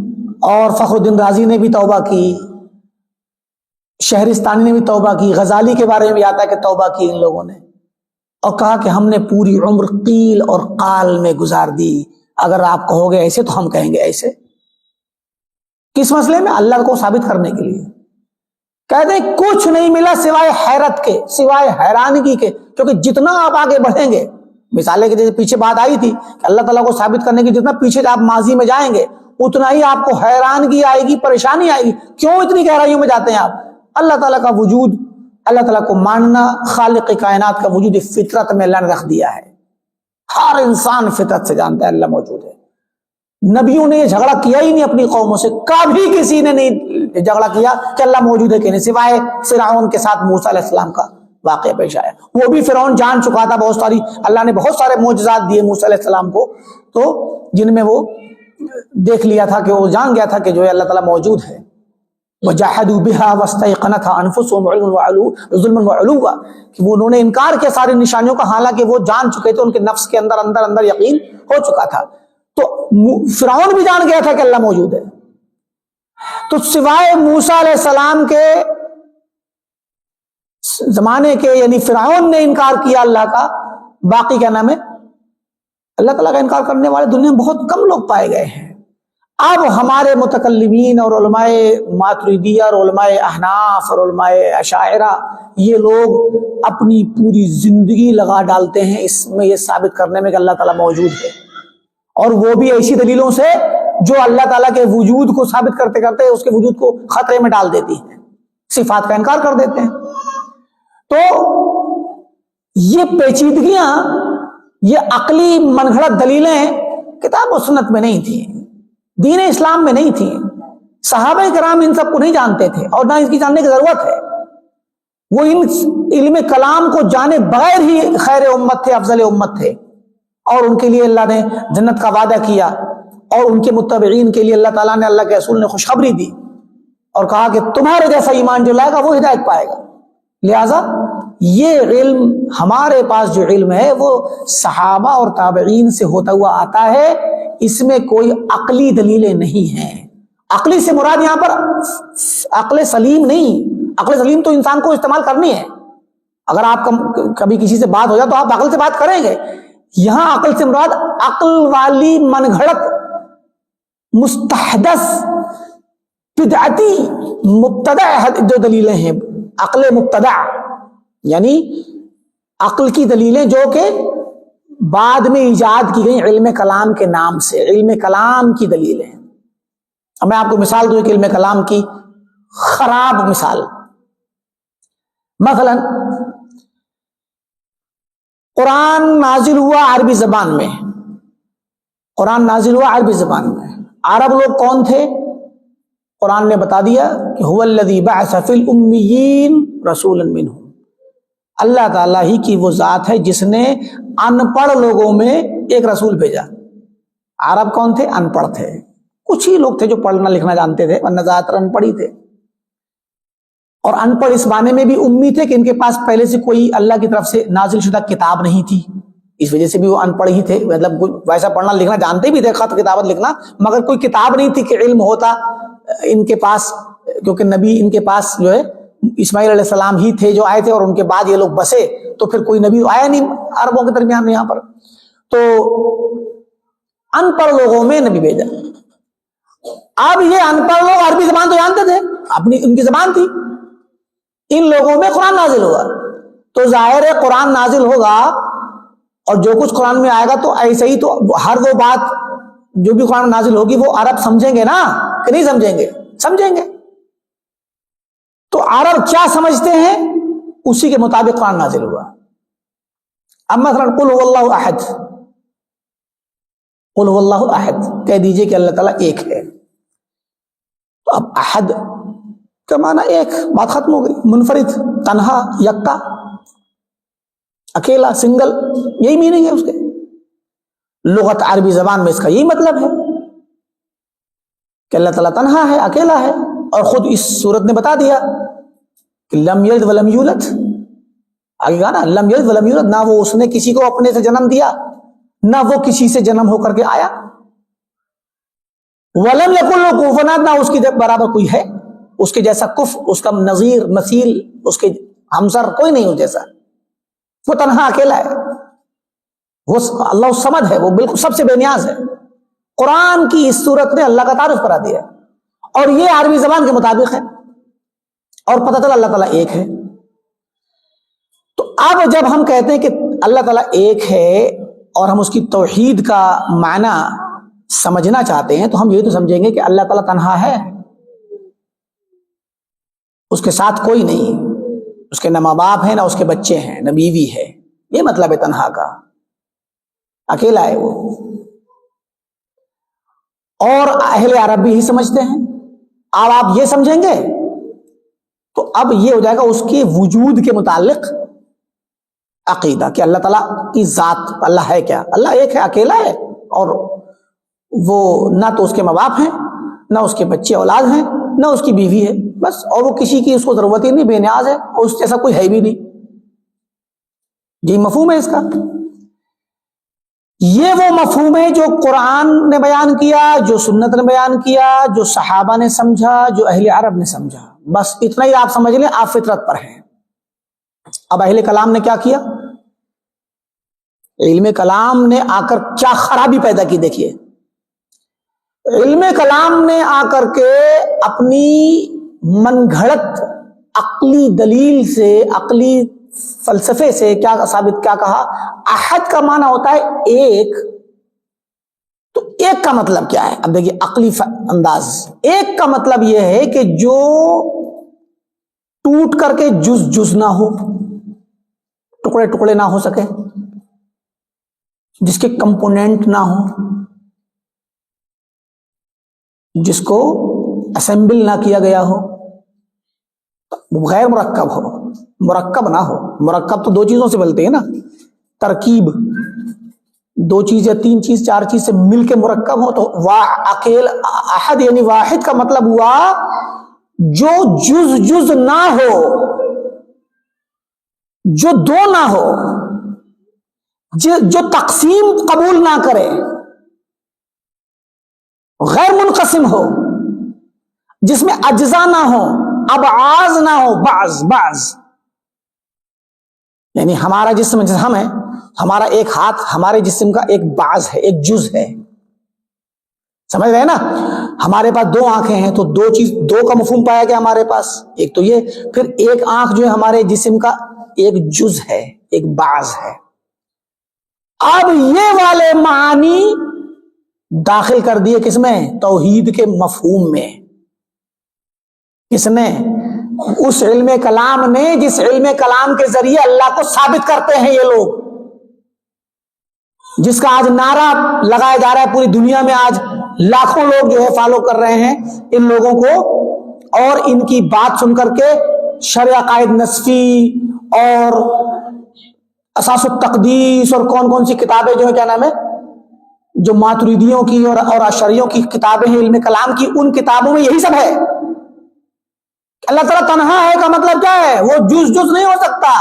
اور فخر الدین رازی نے بھی توبہ کی، شہرستانی نے بھی توبہ کی، غزالی کے بارے میں بھی آتا ہے کہ توبہ کی ان لوگوں نے اور کہا کہ ہم نے پوری عمر قیل اور قال میں گزار دی. اگر آپ کہو گے ایسے تو ہم کہیں گے ایسے. کس مسئلے میں؟ اللہ کو ثابت کرنے کے لیے. کہتے ہیں کچھ نہیں ملا سوائے حیرت کے، سوائے حیرانگی کے. کیونکہ جتنا آپ آگے بڑھیں گے، مثالیں کے جیسے پیچھے بات آئی تھی کہ اللہ تعالیٰ کو ثابت کرنے کی جتنا پیچھے آپ ماضی میں جائیں گے اتنا ہی آپ کو حیرانگی آئے گی، پریشانی آئے گی. کیوں اتنی گہرائیوں میں جاتے ہیں آپ؟ اللہ تعالیٰ کا وجود، اللہ تعالیٰ کو ماننا، خالق کائنات کا وجود فطرت میں اللہ نے رکھ دیا ہے. ہر انسان فطرت سے جانتا ہے اللہ موجود ہے. نبیوں نے یہ جھگڑا کیا ہی نہیں اپنی قوموں سے، کبھی کسی نے نہیں جھگڑا کیا کہ اللہ موجود ہے کہ نہیں، سوائے فرعون کے ساتھ موسیٰ علیہ السلام کا واقعہ پیش آیا. وہ بھی فرعون جان چکا تھا بہت ساری، اللہ نے بہت سارے معجزات دیے موسیٰ علیہ السلام کو، تو جن میں وہ دیکھ لیا تھا کہ وہ جان گیا تھا کہ جو ہے اللہ تعالیٰ موجود ہے. وَجَحَدُوا بِهَا وَاسْتَيْقَنَتْهَا أَنفُسُهُمْ ظُلْمًا وَعُلُوًّا، کہ وہ انہوں نے انکار کیا ساری نشانیوں کا، حالانکہ وہ جان چکے تھے، ان کے نفس کے اندر اندر اندر یقین ہو چکا تھا. تو فرعون بھی جان گیا تھا کہ اللہ موجود ہے. تو سوائے موسیٰ علیہ السلام کے زمانے کے، یعنی فرعون نے انکار کیا اللہ کا، باقی کیا نام ہے، اللہ تعالیٰ کا انکار کرنے والے دنیا میں بہت کم لوگ پائے گئے ہیں. اب ہمارے متکلمین اور علماء ماتریدیہ اور علماء احناف اور علماء اشاعرہ، یہ لوگ اپنی پوری زندگی لگا ڈالتے ہیں اس میں یہ ثابت کرنے میں کہ اللہ تعالیٰ موجود ہے، اور وہ بھی ایسی دلیلوں سے جو اللہ تعالیٰ کے وجود کو ثابت کرتے کرتے اس کے وجود کو خطرے میں ڈال دیتی ہیں، صفات کا انکار کر دیتے ہیں. تو یہ پیچیدگیاں، یہ عقلی من گھڑت دلیلیں کتاب و سنت میں نہیں تھیں، دین اسلام میں نہیں تھیں. صحابہ کرام ان سب کو نہیں جانتے تھے اور نہ اس کی جاننے کی ضرورت ہے. وہ ان علم کلام کو جانے بغیر ہی خیر امت تھے، افضل امت تھے، اور ان کے لیے اللہ نے جنت کا وعدہ کیا، اور ان کے متبعین کے لیے اللہ تعالیٰ نے، اللہ کے رسول نے خوشخبری دی اور کہا کہ تمہارے جیسا ایمان جو لائے گا وہ ہدایت پائے گا. لہذا یہ علم، ہمارے پاس جو علم ہے وہ صحابہ اور تابعین سے ہوتا ہوا آتا ہے. اس میں کوئی عقلی دلیلیں نہیں ہیں. عقلی سے مراد یہاں پر عقل سلیم نہیں. عقل سلیم تو انسان کو استعمال کرنی ہے. اگر آپ کبھی کسی سے بات ہو جائے تو آپ عقل سے بات کریں گے. یہاں عقل سے مراد عقل والی من گھڑت مستحدث بدعتی مبتدع جو دلیلیں ہیں، عقل مبتدع یعنی عقل کی دلیلیں جو کہ بعد میں ایجاد کی گئی علم کلام کے نام سے، علم کلام کی دلیلیں. اب میں آپ کو مثال دوں کہ علم کلام کی خراب مثال. مثلا قرآن نازل ہوا عربی زبان میں، قرآن نازل ہوا عربی زبان میں. عرب لوگ کون تھے؟ قرآن نے بتا دیا کہ هو الذی بعث فی الامیین رسولا منہم. اللہ تعالیٰ ہی کی وہ ذات ہے جس نے ان پڑھ لوگوں میں ایک رسول بھیجا. عرب کون تھے؟ ان پڑھ تھے. کچھ ہی لوگ تھے جو پڑھنا لکھنا جانتے تھے، ورنہ زیادہ تر ان پڑھ ہی تھے. اور ان پڑھ اس معنی میں بھی امی تھے کہ ان کے پاس پہلے سے کوئی اللہ کی طرف سے نازل شدہ کتاب نہیں تھی، اس وجہ سے بھی وہ ان پڑھ ہی تھے. مطلب ویسا پڑھنا لکھنا جانتے بھی تھے، خط کتابت لکھنا، مگر کوئی کتاب نہیں تھی کہ علم ہوتا ان کے پاس، کیونکہ نبی ان کے پاس جو ہے اسماعیل علیہ السلام ہی تھے جو آئے تھے، اور ان کے بعد یہ لوگ بسے، تو پھر کوئی نبی آیا نہیں عربوں کے درمیان میں یہاں پر. تو ان پڑھ لوگوں میں نبی بھیجا. اب یہ ان پڑھ لوگ عربی زبان تو جانتے تھے، اپنی ان کی زبان تھی. ان لوگوں میں قرآن نازل ہوا تو ظاہر ہے قرآن نازل ہوگا اور جو کچھ قرآن میں آئے گا تو ایسے ہی تو ہر وہ بات جو بھی قرآن نازل ہوگی وہ عرب سمجھیں گے نا کہ نہیں سمجھیں گے؟ سمجھیں گے. تو عرب کیا سمجھتے ہیں اسی کے مطابق قرآن نازل ہوا. اب مثلا قل هو اللہ احد، قل هو اللہ احد کہہ دیجئے کہ اللہ تعالیٰ ایک ہے. تو اب احد کا معنی ایک، بات ختم ہو گئی. منفرد، تنہا، یکتا، اکیلا، سنگل، یہی میننگ ہے اس کے. لغت عربی زبان میں اس کا یہی مطلب ہے کہ اللہ تعالیٰ تنہا ہے، اکیلا ہے. اور خود اس سورت نے بتا دیا کہ لم یلد ولم یولد. آگے کہا نا لم یلد ولم یولد، نہ وہ اس نے کسی کو اپنے سے جنم دیا، نہ وہ کسی سے جنم ہو کر کے آیا. ولم یکن لہ کفوا احد، نہ اس کی برابر کوئی ہے، اس کے جیسا کف، اس کا نظیر، مثیل، اس کے ہمسر کوئی نہیں اس جیسا. وہ تنہا اکیلا ہے، وہ اللہ الصمد ہے، وہ بالکل سب سے بے نیاز ہے. قرآن کی اس صورت نے اللہ کا تعارف کرا دیا، اور یہ عربی زبان کے مطابق ہے، اور پتہ چلا اللہ تعالیٰ ایک ہے. تو اب جب ہم کہتے ہیں کہ اللہ تعالیٰ ایک ہے اور ہم اس کی توحید کا معنی سمجھنا چاہتے ہیں، تو ہم یہ تو سمجھیں گے کہ اللہ تعالیٰ تنہا ہے، اس کے ساتھ کوئی نہیں، اس کے نہ ماں باپ ہیں، نہ اس کے بچے ہیں، نہ بیوی ہے. یہ مطلب ہے تنہا کا، اکیلا ہے وہ. اور اہل عرب بھی ہی سمجھتے ہیں. اب آپ یہ سمجھیں گے تو اب یہ ہو جائے گا اس کے وجود کے متعلق عقیدہ کہ اللہ تعالیٰ کی ذات، اللہ ہے کیا؟ اللہ ایک ہے، اکیلا ہے، اور وہ نہ تو اس کے ماں باپ ہیں، نہ اس کے بچے اولاد ہیں، نہ اس کی بیوی ہے، بس. اور وہ کسی کی اس کو ضرورت ہی نہیں، بے نیاز ہے، اور اس جیسا کوئی ہے بھی نہیں. یہ مفہوم ہے اس کا. یہ وہ مفہوم ہے جو قرآن نے بیان کیا، جو سنت نے بیان کیا، جو صحابہ نے سمجھا، جو اہل عرب نے سمجھا. بس اتنا ہی آپ سمجھ لیں، آپ فطرت پر ہیں. اب اہل کلام نے کیا کیا؟ علم کلام نے آ کر کیا خرابی پیدا کی. دیکھیے، علم کلام نے آ کر کے اپنی من گھڑت عقلی دلیل سے، عقلی فلسفے سے کیا ثابت، کیا کہا؟ احد کا معنی ہوتا ہے ایک. تو ایک کا مطلب کیا ہے؟ اب دیکھیے عقلی انداز. ایک کا مطلب یہ ہے کہ جو ٹوٹ کر کے جز جز نہ ہو، ٹکڑے ٹکڑے نہ ہو سکے، جس کے کمپوننٹ نہ ہو، جس کو اسمبل نہ کیا گیا ہو، غیر مرکب ہو، مرکب نہ ہو. مرکب تو دو چیزوں سے ملتے ہیں نا، ترکیب دو چیز یا تین چیز چار چیز سے مل کے مرکب ہو. تو اکیل احد یعنی واحد کا مطلب ہوا جو جز جز نہ ہو، جو دو نہ ہو، جو تقسیم قبول نہ کرے، غیر منقسم ہو، جس میں اجزا نہ ہو، ابعاض نہ ہو، بعض یعنی ہمارا جسم جیسے ہم ہے، ہمارا ایک ہاتھ ہمارے جسم کا ایک بعض ہے، ایک جز ہے. سمجھ رہے نا؟ ہمارے پاس دو آنکھیں ہیں تو دو چیز، دو کا مفہوم پایا گیا ہمارے پاس، ایک تو یہ، پھر ایک آنکھ جو ہے ہمارے جسم کا ایک جز ہے، ایک بعض ہے. اب یہ والے معانی داخل کر دیے کس میں؟ توحید کے مفہوم میں. کس نے؟ اس علم کلام نے، جس علم کلام کے ذریعے اللہ کو ثابت کرتے ہیں یہ لوگ، جس کا آج نعرہ لگایا جا رہا ہے پوری دنیا میں. آج لاکھوں لوگ جو ہے فالو کر رہے ہیں ان لوگوں کو، اور ان کی بات سن کر کے شرع عقائد نصفی اور اساس التقدیس اور کون کون سی کتابیں جو ہے، کیا نام ہے، جو ماتریدیوں کی اور اشعریوں کی کتابیں ہیں علم کلام کی، ان کتابوں میں یہی سب ہے. اللہ تعالیٰ تنہا ہے کا مطلب کیا ہے؟ وہ جز جز نہیں ہو سکتا،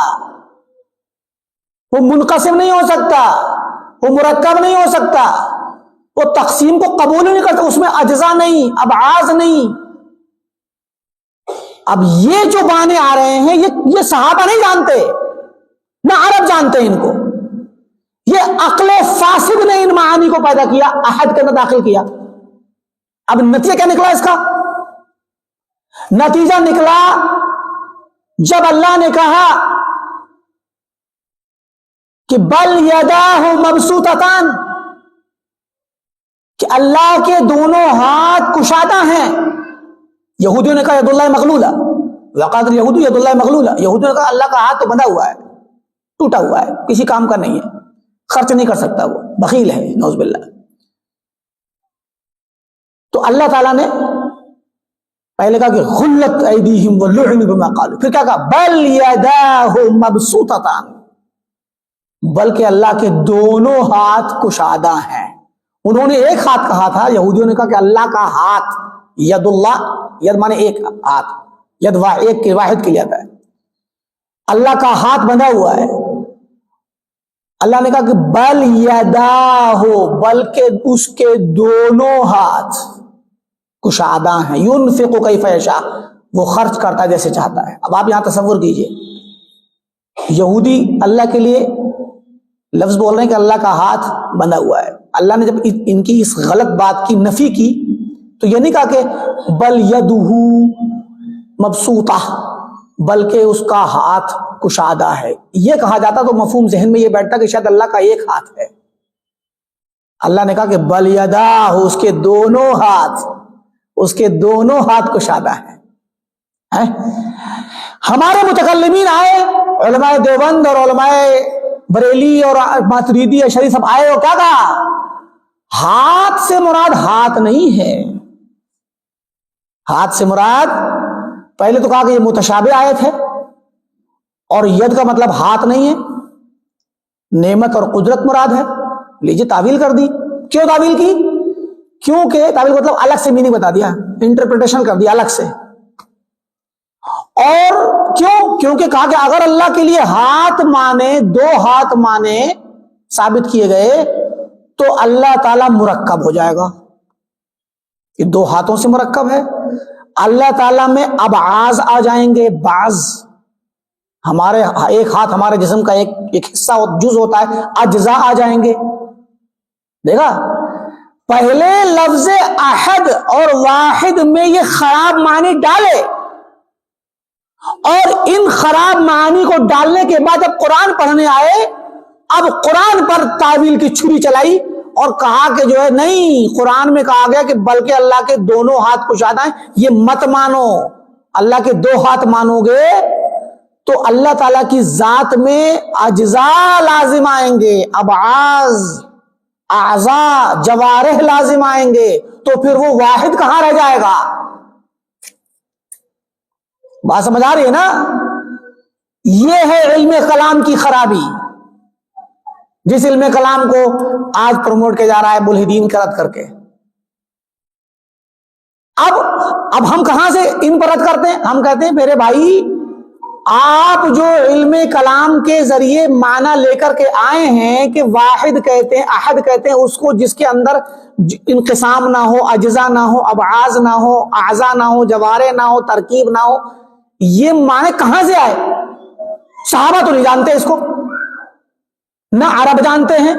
وہ منقسم نہیں ہو سکتا، وہ مرکب نہیں ہو سکتا، وہ تقسیم کو قبول نہیں کرتا، اس میں اجزا نہیں، ابعاض نہیں. اب یہ جو بانے آ رہے ہیں یہ صحابہ نہیں جانتے، نہ عرب جانتے ہیں ان کو. یہ عقل فاسد نے ان معانی کو پیدا کیا، احد کے اندر داخل کیا. اب نتیجہ کیا نکلا اس کا؟ نتیجہ نکلا جب اللہ نے کہا کہ بل یداہ مبسوطتان، کہ اللہ کے دونوں ہاتھ کشادہ ہیں. یہودیوں نے کہا ید اللہ مغلولہ، وقالت الیہود ید اللہ مغلولہ. یہودیوں نے کہا اللہ کا ہاتھ تو بندھا ہوا ہے، ٹوٹا ہوا ہے، کسی کام کا نہیں ہے، خرچ نہیں کر سکتا، وہ بخیل ہے، نعوذ باللہ. تو اللہ تعالیٰ نے پہلے کہا کہ غلت ایدیہم ولعنوا بما قالوا، پھر کیا کہا؟ بل یداہ مبسوطتان، بلکہ اللہ کے دونوں ہاتھ کشادہ ہیں. انہوں نے ایک ہاتھ کہا تھا، یہودیوں نے کہا کہ اللہ کا ہاتھ، ید اللہ، ید مانے ایک ہاتھ، ید ایک کے واحد کے لیے آتا ہے، اللہ کا ہاتھ بندھا ہوا ہے. اللہ نے کہا کہ بل یداہ، بلکہ اس کے دونوں ہاتھ کشادہ ہیں، ينفق کیف یشاء، وہ خرچ کرتا ہے جیسے چاہتا ہے. اب آپ یہاں تصور کیجئے، یہودی اللہ کے لیے لفظ بول رہے ہیں کہ اللہ کا ہاتھ بندھا ہوا ہے. اللہ نے جب ان کی اس غلط بات کی نفی کی تو یہ نہیں کہا کہ بل یدہ مبسوطہ، بلکہ اس کا ہاتھ کشادہ ہے. یہ کہا جاتا تو مفہوم ذہن میں یہ بیٹھتا کہ شاید اللہ کا ایک ہاتھ ہے. اللہ نے کہا کہ بل یداہ، اس کے دونوں ہاتھ، اس کے دونوں ہاتھ کشادہ ہیں. ہمارے متکلمین آئے، علماء دیوبند اور علماء بریلی اور ماتریدی اشعری سب آئے، اور کیا کہا؟ ہاتھ سے مراد ہاتھ نہیں ہے. ہاتھ سے مراد، پہلے تو کہا کہ یہ متشابہ آیت ہے، اور ید کا مطلب ہاتھ نہیں ہے، نعمت اور قدرت مراد ہے. لیجیے تعویل کر دی. کیوں تعویل کی؟ کیونکہ تعویل مطلب الگ سے میننگ بتا دیا، انٹرپریٹیشن کر دیا الگ سے. اور کیوں؟ کیونکہ کہا کہ اگر اللہ کے لیے ہاتھ مانے، دو ہاتھ مانے ثابت کیے گئے تو اللہ تعالیٰ مرکب ہو جائے گا. یہ دو ہاتھوں سے مرکب ہے. اللہ تعالیٰ میں ابعاض آ جائیں گے، بعض. ہمارے ایک ہاتھ ہمارے جسم کا ایک حصہ جز ہوتا ہے، اجزاء آ جائیں گے. دیکھا، پہلے لفظ احد اور واحد میں یہ خراب معنی ڈالے، اور ان خراب معانی کو ڈالنے کے بعد جب قرآن پڑھنے آئے، اب قرآن پر تعویل کی چھری چلائی اور کہا کہ جو ہے نہیں، قرآن میں کہا گیا کہ بلکہ اللہ کے دونوں ہاتھ کشادہ ہیں، یہ مت مانو. اللہ کے دو ہاتھ مانو گے تو اللہ تعالیٰ کی ذات میں اجزاء لازم آئیں گے، ابعاض، اعضاء، جوارح لازم آئیں گے، تو پھر وہ واحد کہاں رہ جائے گا؟ بات سمجھ آ رہی ہے نا؟ یہ ہے علم کلام کی خرابی. جس علم کلام کو آج پروموٹ کیا جا رہا ہے ملحدین کا رد کر کے. اب ہم کہاں سے ان پر رد کرتے ہیں؟ ہم کہتے ہیں میرے بھائی آپ جو علم کلام کے ذریعے معنی لے کر کے آئے ہیں کہ واحد کہتے ہیں، احد کہتے ہیں اس کو جس کے اندر انقسام نہ ہو، اجزا نہ ہو، ابعاض نہ ہو، اعضا نہ ہو، جوارے نہ ہو، ترکیب نہ ہو، یہ معنی کہاں سے آئے؟ صحابہ تو نہیں جانتے اس کو، نہ عرب جانتے ہیں،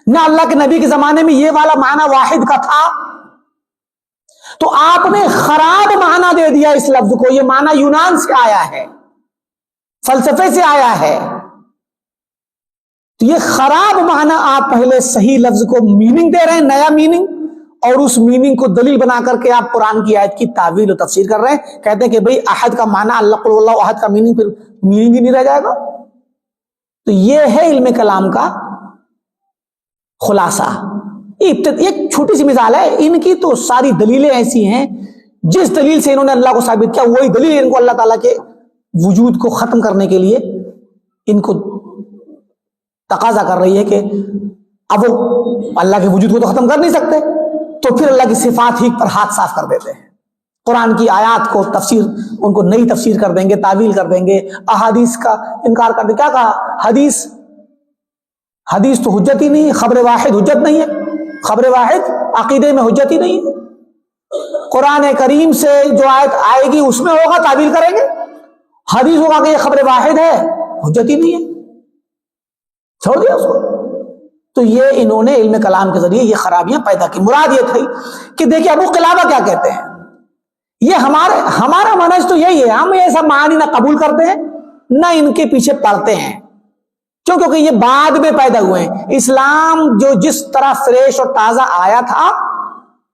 نہ اللہ کے نبی کے زمانے میں یہ والا معنی واحد کا تھا. تو آپ نے خراب معنی دے دیا اس لفظ کو. یہ معنی یونان سے آیا ہے، فلسفے سے آیا ہے. تو یہ خراب معنی آپ پہلے صحیح لفظ کو میننگ دے رہے ہیں، نیا میننگ، اور اس میننگ کو دلیل بنا کر کے آپ قرآن کی آیت کی تعویل و تفسیر کر رہے ہیں. کہتے ہیں کہ بھئی احد کا معنی اللہ قل اللہ احد کا میننگ پھر میننگ ہی نہیں رہ جائے گا. تو یہ ہے علم کلام کا خلاصہ. ایک چھوٹی سی مثال ہے، ان کی تو ساری دلیلیں ایسی ہیں جس دلیل سے انہوں نے اللہ کو ثابت کیا وہی دلیل ان کو اللہ تعالیٰ کے وجود کو ختم کرنے کے لیے ان کو تقاضا کر رہی ہے کہ اب وہ اللہ کے وجود کو تو ختم کر نہیں سکتے، تو پھر اللہ کی صفات ہی پر ہاتھ صاف کر دیتے ہیں. قرآن کی آیات کو تفسیر ان کو نئی تفسیر کر دیں گے، تعویل کر دیں گے، احادیث کا انکار کر دیں. کیا کہا؟ حدیث تو حجت ہی نہیں ہے، خبر واحد حجت نہیں ہے، خبر واحد عقیدے میں حجت ہی نہیں ہے. قرآن کریم سے جو آیت آئے گی اس میں ہوگا تعویل کریں گے، حدیث ہوگا کہ یہ خبر واحد ہے، حجت ہی نہیں ہے، چھوڑ دیا اس کو. تو یہ انہوں نے علم کلام کے ذریعے یہ خرابیاں پیدا کی. مراد یہ تھی کہ دیکھیں ابو قلابہ کیا کہتے ہیں، یہ ہمارا منہج تو یہی ہے، ہم ایسا معنی نہ قبول کرتے ہیں نہ ان کے پیچھے پڑتے ہیں. کیوں؟ کیونکہ یہ بعد میں پیدا ہوئے ہیں. اسلام جو جس طرح فریش اور تازہ آیا تھا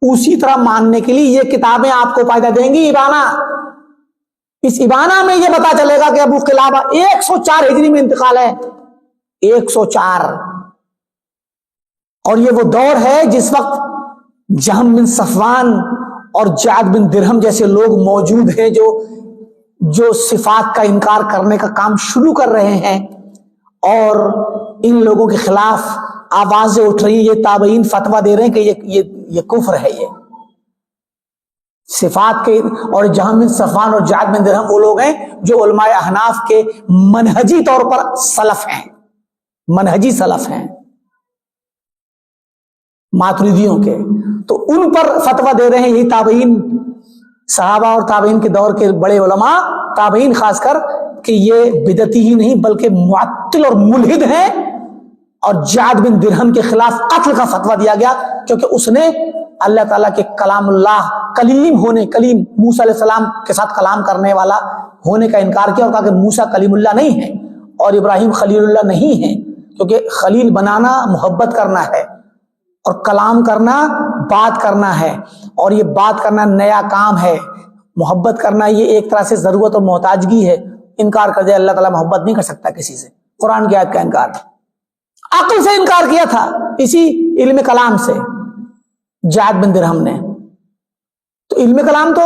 اسی طرح ماننے کے لیے یہ کتابیں آپ کو فائدہ دیں گی. ابانہ، اس ابانہ میں یہ پتا چلے گا کہ ابو قلابہ 104 ہجری میں انتقال ہے، 104. اور یہ وہ دور ہے جس وقت جہم بن صفوان اور جعد بن درہم جیسے لوگ موجود ہیں جو صفات کا انکار کرنے کا کام شروع کر رہے ہیں، اور ان لوگوں کے خلاف آوازیں اٹھ رہی ہیں. یہ تابعین فتویٰ دے رہے ہیں کہ یہ کفر ہے. یہ صفات کے، اور جہم بن صفوان اور جعد بن درہم وہ لوگ ہیں جو علماء احناف کے منہجی طور پر سلف ہیں، منہجی سلف ہیں ماتریدیوں کے. تو ان پر فتویٰ دے رہے ہیں یہی تابعین، صحابہ اور تابعین کے دور کے بڑے علماء، تابعین خاص کر، کہ یہ بدعتی ہی نہیں بلکہ معطل اور ملحد ہیں. اور جعد بن درہم کے خلاف قتل کا فتویٰ دیا گیا کیونکہ اس نے اللہ تعالیٰ کے کلام اللہ کلیم موسیٰ علیہ السلام کے ساتھ کلام کرنے والا ہونے کا انکار کیا اور کہا کہ موسیٰ کلیم اللہ نہیں ہے اور ابراہیم خلیل اللہ نہیں ہے. کیونکہ خلیل بنانا محبت کرنا ہے اور کلام کرنا بات کرنا ہے، اور یہ بات کرنا نیا کام ہے، محبت کرنا یہ ایک طرح سے ضرورت اور محتاجگی ہے. انکار کر دے، اللہ تعالیٰ محبت نہیں کر سکتا کسی سے. قرآن کی آیت کا انکار، عقل سے انکار کیا تھا اسی علم کلام سے جعد بن درہم نے. تو علم کلام تو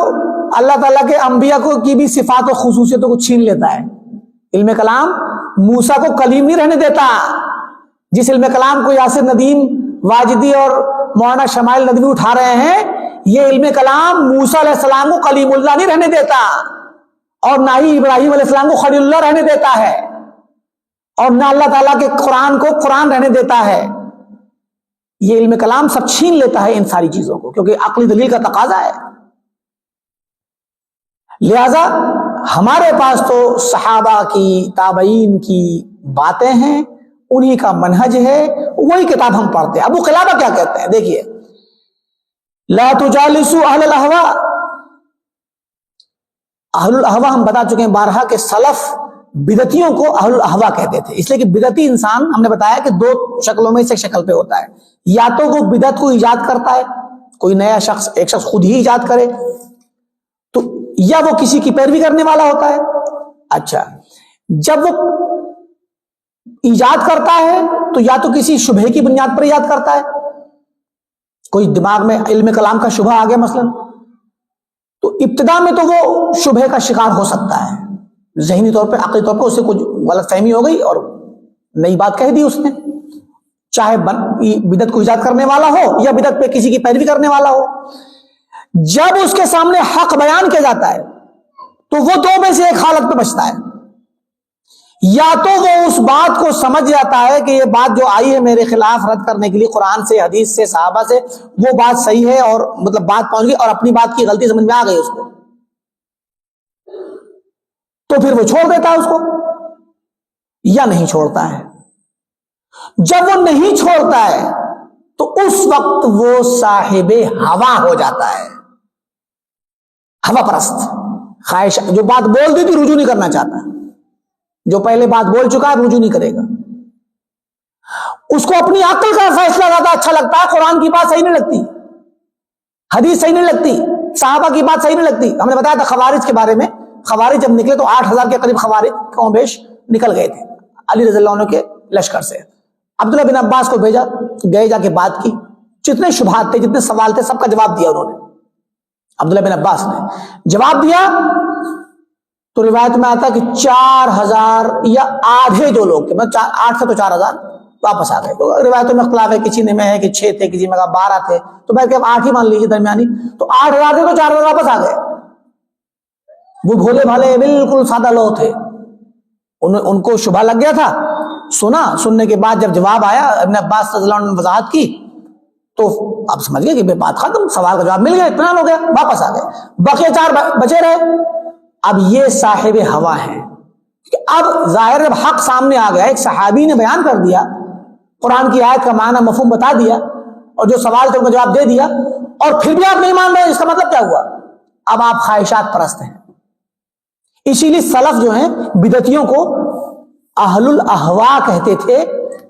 اللہ تعالیٰ کے انبیاء کو کی بھی صفات و خصوصیتوں کو چھین لیتا ہے. علم کلام موسیٰ کو کلیم نہیں رہنے دیتا. جس علم کلام کو یاسر ندیم واجدی اور مولانا شمائل ندوی اٹھا رہے ہیں، یہ علم کلام موسیٰ علیہ السلام کو کلیم اللہ نہیں رہنے دیتا، اور نہ ہی ابراہیم علیہ السلام کو خلیل اللہ رہنے دیتا ہے، اور نہ اللہ تعالیٰ کے قرآن کو قرآن رہنے دیتا ہے. یہ علم کلام سب چھین لیتا ہے ان ساری چیزوں کو، کیونکہ عقلی دلیل کا تقاضا ہے. لہذا ہمارے پاس تو صحابہ کی، تابعین کی باتیں ہیں، انہی کا منہج ہے، وہی کتاب ہم پڑھتے ہیں. ابو قلابہ کیا کہتے ہیں دیکھیے، لا تجالسوا اہل الاہواء. اہل الاہواء ہم بتا چکے ہیں بارہا کہ سلف بدعتیوں کو اہل الاہواء کہتے تھے. اس لیے کہ بدعتی انسان ہم نے بتایا کہ دو شکلوں میں سے شکل پہ ہوتا ہے، یا تو وہ بدعت کو ایجاد کرتا ہے، کوئی نیا شخص، ایک شخص خود ہی ایجاد کرے، تو یا وہ کسی کی پیروی کرنے والا ہوتا ہے. اچھا، جب وہ ایجاد کرتا ہے تو یا تو کسی شبہے کی بنیاد پر ایجاد کرتا ہے، کوئی دماغ میں علم کلام کا شبہ آ گیا مثلا، تو ابتدا میں تو وہ شبہ کا شکار ہو سکتا ہے، ذہنی طور پہ عقلی طور پہ اسے کچھ غلط فہمی ہو گئی اور نئی بات کہہ دی اس نے، چاہے بدعت کو ایجاد کرنے والا ہو یا بدعت پہ کسی کی پیروی کرنے والا ہو۔ جب اس کے سامنے حق بیان کیا جاتا ہے تو وہ دو میں سے ایک حالت پہ بچتا ہے، یا تو وہ اس بات کو سمجھ جاتا ہے کہ یہ بات جو آئی ہے میرے خلاف رد کرنے کے لیے قرآن سے، حدیث سے، صحابہ سے، وہ بات صحیح ہے اور مطلب بات پہنچ گئی اور اپنی بات کی غلطی سمجھ میں آ گئی اس کو، تو پھر وہ چھوڑ دیتا ہے اس کو، یا نہیں چھوڑتا ہے۔ جب وہ نہیں چھوڑتا ہے تو اس وقت وہ صاحب ہوا ہو جاتا ہے، ہوا پرست، خواہش، جو بات بول دی تھی رجوع نہیں کرنا چاہتا، جو پہلے بات بول چکا ہے رجوع نہیں کرے گا، اس کو اپنی عقل کا فیصلہ زیادہ اچھا لگتا ہے، قرآن کی بات صحیح نہیں لگتی، حدیث صحیح نہیں لگتی، صحابہ کی بات صحیح نہیں لگتی۔ ہم نے بتایا تھا خوارج کے بارے میں، خوارج جب نکلے تو 8,000 کے قریب خوارج کم بیش نکل گئے تھے علی رضی اللہ عنہ کے لشکر سے۔ عبداللہ بن عباس کو بھیجا، گئے، جا کے بات کی، جتنے شبہات تھے، جتنے سوال تھے، سب کا جواب دیا انہوں نے، عبداللہ بن عباس نے جواب دیا تو روایت میں آتا کہ 4,000 یا آدھے جو لوگ تھے، 8 سے تو 4,000 واپس آ گئے۔ تو روایتوں میں اختلاف ہے، کسی نے میں ہے کہ 6 تھے، کسی میں 12 تھے، تو میں کہ 8 ہی مان لیجیے درمیانی، تو 8,000 تھے تو 4,000 واپس آ گئے۔ وہ بھولے بھالے بالکل سادہ لوگ تھے، ان کو شبہ لگ گیا تھا، سننے کے بعد جب جواب آیا ابن عباس رضی اللہ عنہ نے وضاحت کی تو اب سمجھ گئے کہ بات ختم، سوال کا جواب مل گیا، اطمینان ہو گیا، واپس آ گئے، بقیہ 4 بچے رہے۔ اب یہ صاحب ہوا ہے، اب ظاہر جب حق سامنے آ گیا، ایک صحابی نے بیان کر دیا، قرآن کی آیت کا معنی مفہوم بتا دیا اور جو سوال تھے ان کا جواب دے دیا، اور پھر بھی آپ نہیں مان رہے، اس کا مطلب کیا ہوا؟ اب آپ خواہشات پرست ہیں۔ اسی لیے سلف جو ہیں بدعتیوں کو اہل الاہوا کہتے تھے،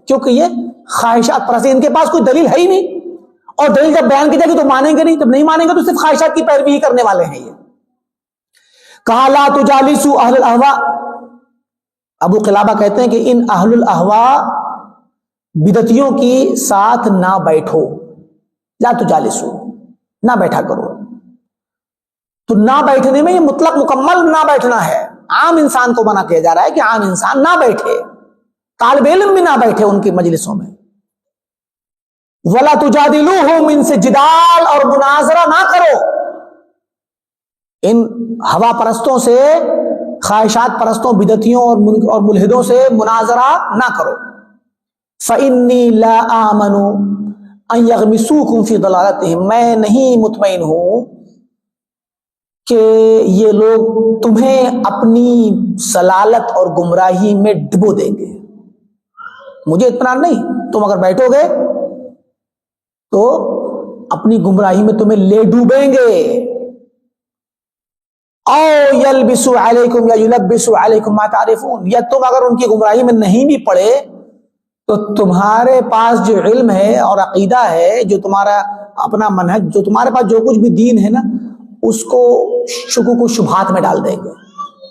کیونکہ یہ خواہشات پرست، ان کے پاس کوئی دلیل ہے ہی نہیں، اور دلیل جب بیان کی جائے گی تو مانیں گے نہیں، جب نہیں مانیں گے تو صرف خواہشات کی پیروی ہی کرنے والے ہیں۔ یہ کہا لا تجالسوا اہل الاہوا، ابو قلابہ کہتے ہیں کہ ان اہل الاہوا بدعتیوں کی ساتھ نہ بیٹھو، لا تجالسوا، نہ بیٹھا کرو۔ تو نہ بیٹھنے میں یہ مطلق مکمل نہ بیٹھنا ہے، عام انسان کو منع کیا جا رہا ہے کہ عام انسان نہ بیٹھے، طالب علم بھی نہ بیٹھے ان کی مجلسوں میں۔ ولا تجادلوہم، ان سے جدال اور مناظرہ نہ کرو، ان ہوا پرستوں سے، خواہشات پرستوں، بدعتیوں اور ملحدوں سے مناظرہ نہ کرو۔ فإنی لا آمن ان یغمسوکم فی ضلالتہم، میں نہیں مطمئن ہوں کہ یہ لوگ تمہیں اپنی ضلالت اور گمراہی میں ڈبو دیں گے، مجھے اطمینان نہیں، تم اگر بیٹھو گے تو اپنی گمراہی میں تمہیں لے ڈوبیں گے۔ او یلبسوا علیکم یا یلبسوا علیکم ما تعرفون، یا تم اگر ان کی گمراہی میں نہیں بھی پڑے تو تمہارے پاس جو علم ہے اور عقیدہ ہے، جو تمہارا اپنا منہج، جو تمہارے پاس جو کچھ بھی دین ہے نا، اس کو شکوک و شبہات میں ڈال دیں گے،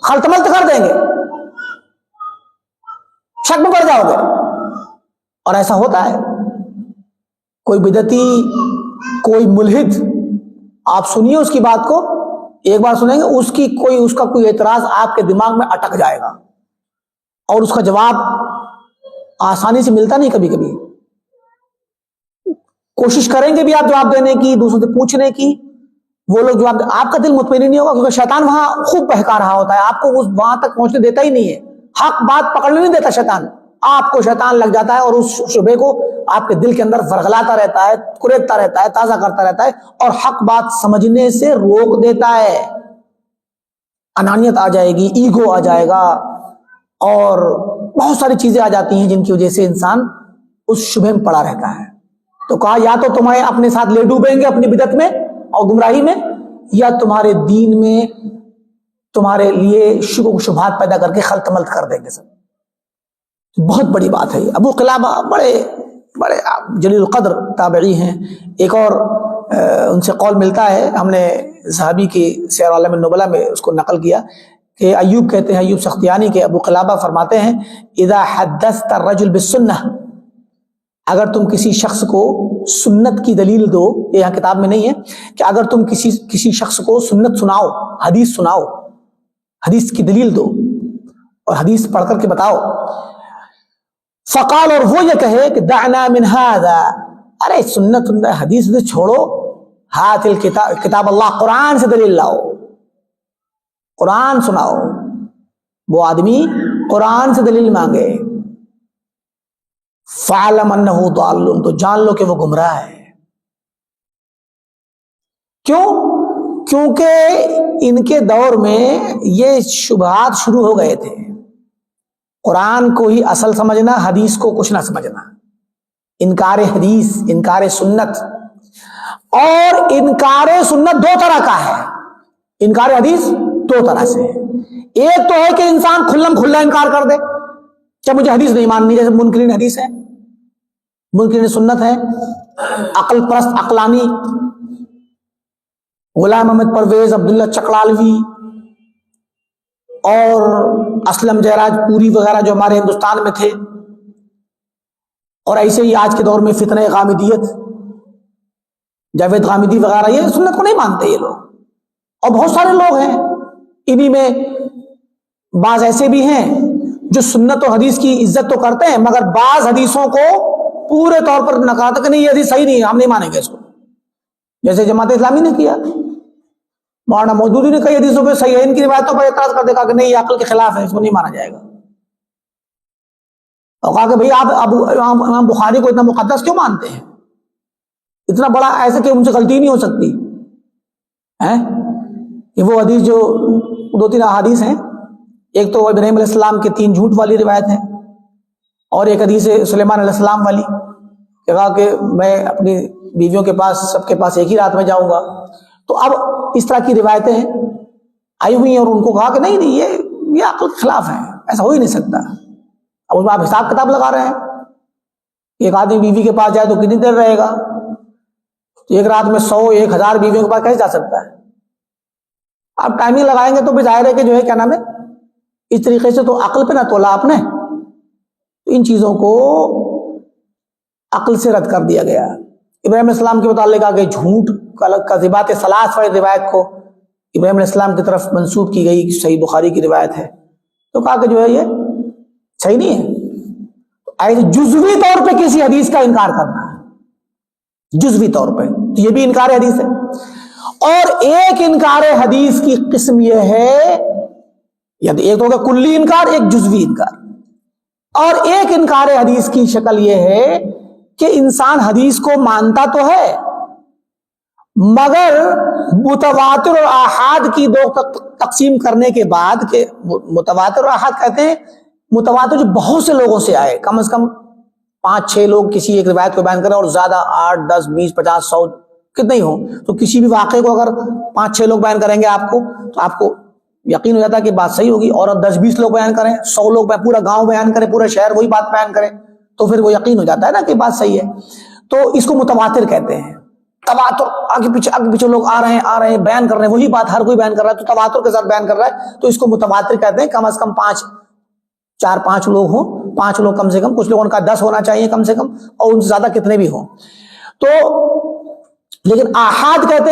خلط ملط کر دیں گے، شک میں پڑ جاؤ گے۔ اور ایسا ہوتا ہے، کوئی بدعتی، کوئی ملحد، آپ سنیے اس کی بات کو، ایک بار سنیں گے، اس کا کوئی اعتراض آپ کے دماغ میں اٹک جائے گا اور اس کا جواب آسانی سے ملتا نہیں، کبھی کبھی کوشش کریں گے بھی آپ جواب دینے کی، دوسروں سے پوچھنے کی، وہ لوگ جواب آپ کا دل مطمئن نہیں ہوگا، کیونکہ شیطان وہاں خوب بہکا رہا ہوتا ہے، آپ کو وہاں تک پہنچنے دیتا ہی نہیں ہے، حق بات پکڑنے نہیں دیتا شیطان، آپ کو شیطان لگ جاتا ہے اور اس شبہ کو آپ کے دل کے اندر ورغلاتا رہتا ہے، کریدتا رہتا ہے، تازہ کرتا رہتا ہے، اور حق بات سمجھنے سے روک دیتا ہے۔ انانیت آ جائے گی، ایگو آ جائے گا، اور بہت ساری چیزیں آ جاتی ہیں جن کی وجہ سے انسان اس شبہ میں پڑا رہتا ہے۔ تو کہا یا تو تمہیں اپنے ساتھ لے ڈوبیں گے اپنی بدعت میں اور گمراہی میں، یا تمہارے دین میں تمہارے لیے شکوک و شبہات پیدا کر کے خلط ملط کر دیں گے سب۔ بہت بڑی بات ہے یہ۔ ابو قلابہ بڑے بڑے جلیل القدر تابعی ہیں۔ ایک اور ان سے قول ملتا ہے، ہم نے ذہبی کی سیر عالم النبلاء میں اس کو نقل کیا، کہ ایوب کہتے ہیں، ایوب سختیانی کے، ابو قلابہ فرماتے ہیں اذا حدثت الرجل بالسنہ، اگر تم کسی شخص کو سنت کی دلیل دو، یہ یہاں کتاب میں نہیں ہے کہ اگر تم کسی شخص کو سنت سناؤ، حدیث سناؤ، حدیث کی دلیل دو اور حدیث پڑھ کر کے بتاؤ، فقال، اور وہ یہ کہے کہ دعنا من هذا، ارے سنت حدیث سے چھوڑو، ہاتھ کتاب اللہ، قرآن سے دلیل لاؤ، قرآن سناؤ، وہ آدمی قرآن سے دلیل مانگے، فعلم انہ ضال، تو جان لو کہ وہ گمراہ ہے۔ کیوں؟ کیونکہ ان کے دور میں یہ شبہات شروع ہو گئے تھے، قرآن کو ہی اصل سمجھنا، حدیث کو کچھ نہ سمجھنا، انکار حدیث، انکار سنت۔ اور انکار سنت دو طرح کا ہے، انکار حدیث دو طرح سے ہے۔ ایک تو ہے کہ انسان کھلم کھلا انکار کر دے کہ مجھے حدیث نہیں ماننی، جیسے منکرین حدیث ہے، منکرین سنت ہے، عقل پرست عقلانی، غلام احمد پرویز، عبداللہ چکڑالوی اور اسلم جیراج پوری وغیرہ جو ہمارے ہندوستان میں تھے، اور ایسے ہی آج کے دور میں فتنہ غامدیت، جاوید غامدی وغیرہ، یہ سنت کو نہیں مانتے یہ لوگ، اور بہت سارے لوگ ہیں، انہی میں بعض ایسے بھی ہیں جو سنت و حدیث کی عزت تو کرتے ہیں مگر بعض حدیثوں کو پورے طور پر نکارتے کہ نہیں یہ حدیث صحیح نہیں ہے، ہم نہیں مانیں گے اس کو، جیسے جماعت اسلامی نے کیا، مولانا مودودی نے کئی حدیثوں پہ صحیح ہے ان کی روایتوں پر اعتراض کر دیا کہ نہیں یہ عقل کے خلاف ہے، اس کو نہیں مانا جائے گا، اور کہا کہ بھئی آپ امام بخاری کو اتنا مقدس کیوں مانتے ہیں، اتنا بڑا، ایسے کہ ان سے غلطی نہیں ہو سکتی ہے۔ یہ وہ حدیث جو دو تین احادیث ہیں، ایک تو ابراہیم علیہ السلام کے 3 جھوٹ والی روایت ہے، اور ایک حدیث سلیمان علیہ السلام والی، کہ کہا کہ میں اپنی بیویوں کے پاس، سب کے پاس ایک ہی رات میں جاؤں گا۔ تو اب اس طرح کی روایتیں آئی ہوئی ہیں، اور ان کو کہا کہ نہیں یہ عقل کے خلاف ہے، ایسا ہو ہی نہیں سکتا۔ اب اس میں آپ حساب کتاب لگا رہے ہیں، ایک آدمی بیوی کے پاس جائے تو کتنی دیر رہے گا، ایک رات میں 100 1000 بیویوں کے پاس کیسے جا سکتا ہے؟ آپ ٹائمنگ لگائیں گے تو بھی ظاہر ہے کہ جو ہے کیا نام ہے، اس طریقے سے تو عقل پہ نہ تولا آپ نے، تو ان چیزوں کو عقل سے رد کر دیا گیا۔ ابراہیم علیہ السلام کے متعلق آگے جھوٹ کذبات ثلاث والی روایت کو ابراہیم علیہ السلام کی طرف منسوب کی گئی، صحیح بخاری کی روایت ہے، تو کہا کہ جو ہے یہ صحیح نہیں ہے۔ ایسے جزوی طور پہ کسی حدیث کا انکار کرنا ہے، جزوی طور پہ، تو یہ بھی انکار حدیث ہے۔ اور ایک انکار حدیث کی قسم یہ ہے، یا ایک تو ہوگا کلی انکار، ایک جزوی انکار، اور ایک انکار حدیث کی شکل یہ ہے کہ انسان حدیث کو مانتا تو ہے مگر متواتر اور آحاد کی دو تقسیم کرنے کے بعد، کہ متواتر اور آحاد کہتے ہیں متواتر جو بہت سے لوگوں سے آئے، کم از کم 5-6 لوگ کسی ایک روایت کو بیان کریں، اور زیادہ 8 10 20 50 100 کتنے ہی ہوں، تو کسی بھی واقعے کو اگر 5-6 لوگ بیان کریں گے آپ کو، تو آپ کو یقین ہو جاتا ہے کہ بات صحیح ہوگی، اور 10-20 لوگ بیان کریں، 100 لوگ پورا گاؤں بیان کریں، پورا شہر وہی بات بیان کریں، تو پھر وہ یقین ہو جاتا ہے نا کہ بات صحیح ہے۔ تو اس کو متواتر کہتے ہیں۔ تواتر، آگے پیچھے لوگ آ رہے ہیں بیان کر رہے ہیں، وہی بات ہر کوئی بیان کر رہا ہے، تو تواتر کے ساتھ بیان کر رہا ہے، تو اس کو متواتر کہتے ہیں۔ کم از کم 4-5 لوگ ہوں، 5 لوگ کم سے کم، کچھ لوگوں کا 10 ہونا چاہیے کم سے کم، اور ان سے زیادہ کتنے بھی ہوں۔ تو لیکن آحاد کہتے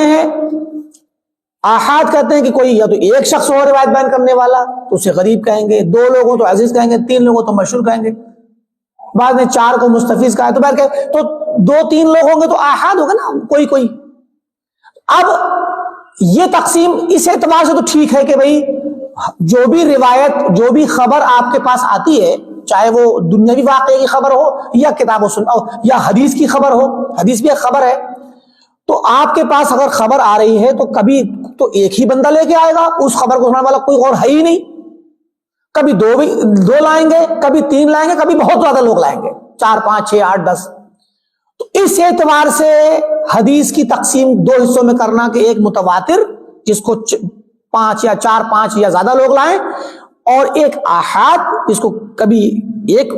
ہیں کہ کوئی یا تو ایک شخص ہو روایت بیان کرنے والا تو اسے غریب کہیں گے، 2 لوگ ہوں تو عزیز کہیں گے، 3 لوگ ہوں تو مشہور کہیں گے، بعد میں 4 کو مستفیض کہا ہے، تو بہر کہ تو 2-3 لوگ ہوں گے تو آحاد ہوگا نا، کوئی۔ اب یہ تقسیم اس اعتبار سے تو ٹھیک ہے کہ بھئی جو بھی روایت، جو بھی خبر آپ کے پاس آتی ہے، چاہے وہ دنیاوی واقعے کی خبر ہو یا کتاب و سنت یا حدیث کی خبر ہو، حدیث بھی ایک خبر ہے، تو آپ کے پاس اگر خبر آ رہی ہے تو کبھی تو ایک ہی بندہ لے کے آئے گا، اس خبر کو سنانے والا کوئی اور ہے ہی نہیں، کبھی 2 لائیں گے، کبھی 3 لائیں گے، کبھی بہت زیادہ لوگ لائیں گے، 4 5 6 8 10۔ تو اس اعتبار سے حدیث کی تقسیم 2 حصوں میں کرنا کہ ایک متواتر جس کو 5 یا 4 5 یا زیادہ لوگ لائیں، اور ایک آحاد جس کو کبھی ایک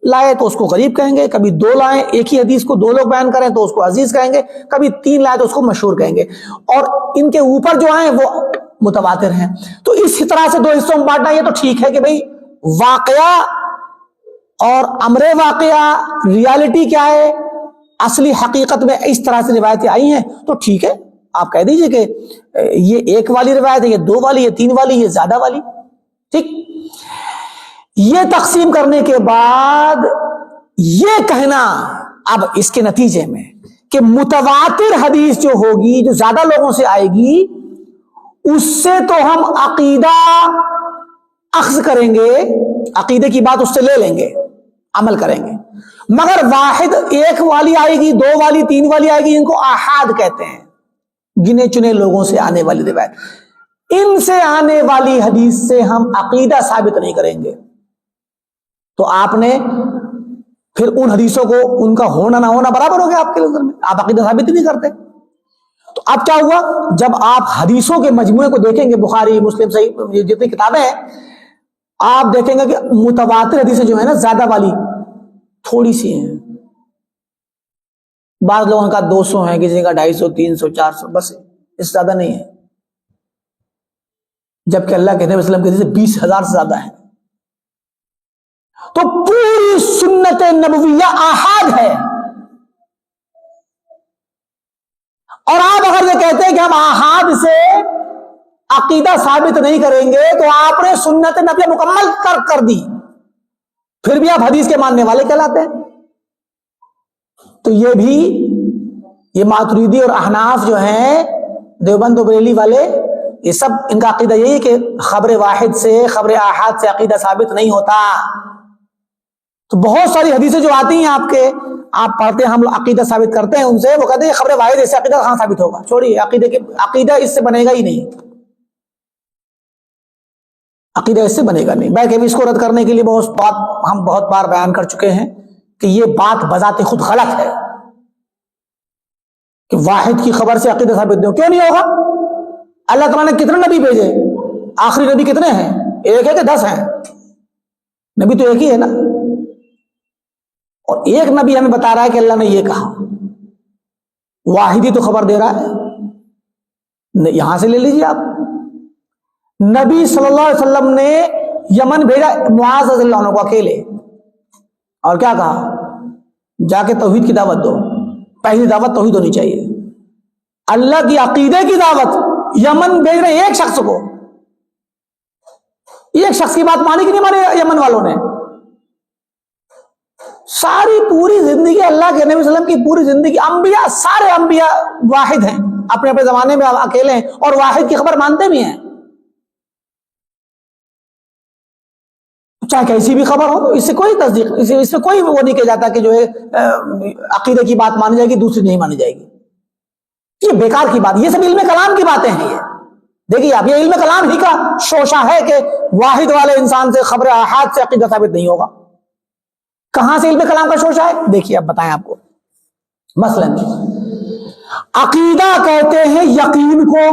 لائے تو اس کو غریب کہیں گے، کبھی 2 لائیں ایک ہی حدیث کو 2 لوگ بیان کریں تو اس کو عزیز کہیں گے، کبھی 3 لائے تو اس کو مشہور کہیں گے، اور ان کے اوپر جو ہیں وہ متواتر ہیں۔ تو اس طرح سے 2 حصوں میں بانٹنا یہ تو ٹھیک ہے کہ بھئی واقعہ اور امر واقعہ ریالٹی کیا ہے، اصلی حقیقت میں اس طرح سے روایتیں آئی ہیں، تو ٹھیک ہے، آپ کہہ دیجئے کہ یہ ایک والی روایت ہے، یہ دو والی، یہ تین والی، یہ زیادہ والی، ٹھیک۔ یہ تقسیم کرنے کے بعد یہ کہنا اب اس کے نتیجے میں کہ متواتر حدیث جو ہوگی، جو زیادہ لوگوں سے آئے گی، اس سے تو ہم عقیدہ اخذ کریں گے، عقیدے کی بات اس سے لے لیں گے، عمل کریں گے، مگر واحد ایک والی آئے گی، دو والی، تین والی آئے گی، ان کو آحاد کہتے ہیں، گنے چنے لوگوں سے آنے والی روایت، ان سے آنے والی حدیث سے ہم عقیدہ ثابت نہیں کریں گے۔ تو آپ نے پھر ان حدیثوں کو، ان کا ہونا نہ ہونا برابر ہو گیا آپ کے نظر میں، آپ عقیدہ ثابت ہی نہیں کرتے۔ تو اب کیا ہوا، جب آپ حدیثوں کے مجموعے کو دیکھیں گے، بخاری، مسلم، صحیح، جتنی کتابیں ہیں، آپ دیکھیں گے کہ متواتر حدیثیں جو ہیں نا، زیادہ والی تھوڑی سی ہیں، بعض لوگوں کا 200 ہیں، کسی کا 250، 300، 400، بس اس سے زیادہ نہیں ہے، جبکہ اللہ کے نبی صلی اللہ علیہ وسلم کے حدیث 20,000 سے زیادہ ہیں۔ تو پوری سنت نبویہ آحاد ہے، اور آپ اگر یہ کہتے ہیں کہ ہم آحاد سے عقیدہ ثابت نہیں کریں گے، تو آپ نے سنت نبویہ مکمل ترک کر دی، پھر بھی آپ حدیث کے ماننے والے کہلاتے ہیں۔ تو یہ بھی، یہ ماتریدی اور احناف جو ہیں، دیوبند و بریلی والے، یہ سب ان کا عقیدہ یہی ہے کہ خبر واحد سے، خبر آحاد سے عقیدہ ثابت نہیں ہوتا۔ تو بہت ساری حدیثیں جو آتی ہیں آپ پڑھتے ہیں، ہم لوگ عقیدہ ثابت کرتے ہیں ان سے، وہ کہتے ہیں خبر واحد ایسے عقیدہ کہاں ثابت ہوگا، چھوڑیے، عقیدہ اس سے بنے گا ہی نہیں، عقیدہ اس سے بنے گا نہیں۔ بلکہ اس کو رد کرنے کے لیے ہم بہت بار بیان کر چکے ہیں کہ یہ بات بذات خود غلط ہے کہ واحد کی خبر سے عقیدہ ثابت نہیں ہو، کیوں نہیں ہوگا؟ اللہ تعالیٰ نے کتنے نبی بھیجے؟ آخری نبی کتنے ہیں؟ ایک ہے کہ 10 ہیں؟ نبی تو ایک ہی ہے نا، اور ایک نبی ہمیں بتا رہا ہے کہ اللہ نے یہ کہا، واحد ہی تو خبر دے رہا ہے۔ یہاں سے لے لیجیے آپ، نبی صلی اللہ علیہ وسلم نے یمن بھیجا معاذ رضی اللہ عنہ کو اکیلے، اور کیا کہا؟ جا کے توحید کی دعوت دو، پہلی دعوت توحید ہونی چاہیے، اللہ کی عقیدے کی دعوت۔ یمن بھیج رہے ایک شخص کو، ایک شخص کی بات مانی کہ نہیں مانی یمن والوں نے؟ ساری پوری زندگی اللہ کے نبی صلی اللہ علیہ وسلم کی پوری زندگی، انبیاء، سارے انبیاء واحد ہیں، اپنے اپنے زمانے میں اکیلے ہیں، اور واحد کی خبر مانتے بھی ہیں، چاہے کیسی بھی خبر ہو، اس سے کوئی تصدیق، اس سے کوئی وہ نہیں کہا جاتا کہ جو ہے عقیدے کی بات مانی جائے گی، دوسری نہیں مانی جائے گی، یہ بیکار کی بات، یہ سب علم کلام کی باتیں ہیں۔ یہ دیکھیے آپ، یہ علم کلام ہی کا شوشہ ہے کہ واحد والے انسان سے خبر آحاد سے عقیدہ ثابت نہیں ہوگا۔ کہاں سے علم کلام کا شوشہ ہے؟ دیکھیے اب بتائیں آپ کو، مثلا عقیدہ کہتے ہیں یقین کو،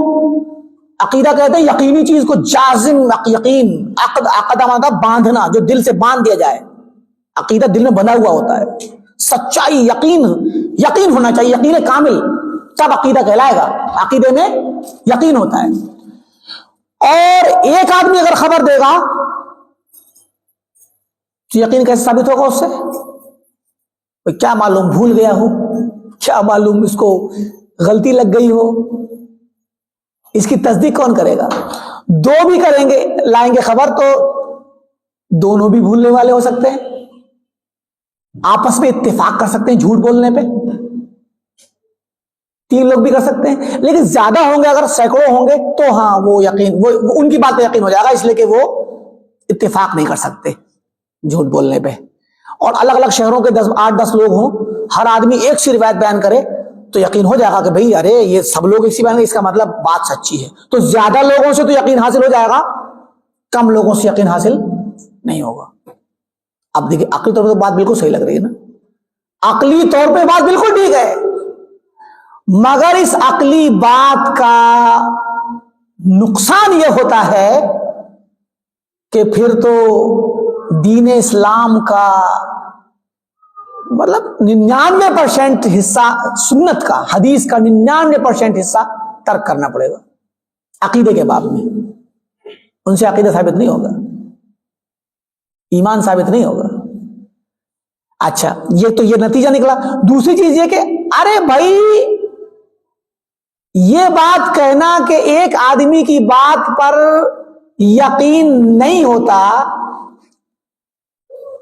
عقیدہ کہتے ہیں یقینی چیز کو، جازم یقین، عقدہ مطلب باندھنا، جو دل سے باندھ دیا جائے، عقیدہ دل میں بندھا ہوا ہوتا ہے، سچائی، یقین ہونا چاہیے، یقین کامل، تب عقیدہ کہلائے گا، عقیدے میں یقین ہوتا ہے۔ اور ایک آدمی اگر خبر دے گا تو یقین کیسے ثابت ہوگا اس سے؟ کیا معلوم بھول گیا ہو، کیا معلوم اس کو غلطی لگ گئی ہو، اس کی تصدیق کون کرے گا؟ دو بھی کریں گے، لائیں گے خبر، تو دونوں بھی بھولنے والے ہو سکتے ہیں، آپس میں اتفاق کر سکتے ہیں جھوٹ بولنے پہ، 3 لوگ بھی کر سکتے ہیں، لیکن زیادہ ہوں گے، اگر سینکڑوں ہوں گے تو ہاں وہ یقین، وہ ان کی بات پہ یقین ہو جائے گا، اس لیے کہ وہ اتفاق نہیں کر سکتے جھوٹ بولنے پہ۔ اور الگ الگ شہروں کے 8-10 لوگ ہوں، ہر آدمی ایک سی روایت بیان کرے تو یقین ہو جائے گا کہ بھئی ارے یہ سب لوگ اسی بیان کریں، اس کا مطلب بات سچی ہے۔ تو زیادہ لوگوں سے تو یقین حاصل ہو جائے گا، کم لوگوں سے یقین حاصل نہیں ہوگا۔ اب دیکھیں عقلی طور پہ تو بات بالکل صحیح لگ رہی ہے نا، عقلی طور پہ بات بالکل ٹھیک ہے، مگر اس عقلی بات کا نقصان یہ ہوتا ہے کہ پھر تو دین اسلام کا مطلب 99% حصہ سنت کا، حدیث کا 99% حصہ ترک کرنا پڑے گا عقیدے کے باب میں، ان سے عقیدہ ثابت نہیں ہوگا، ایمان ثابت نہیں ہوگا۔ اچھا یہ تو یہ نتیجہ نکلا. دوسری چیز یہ کہ ارے بھائی یہ بات کہنا کہ ایک آدمی کی بات پر یقین نہیں ہوتا،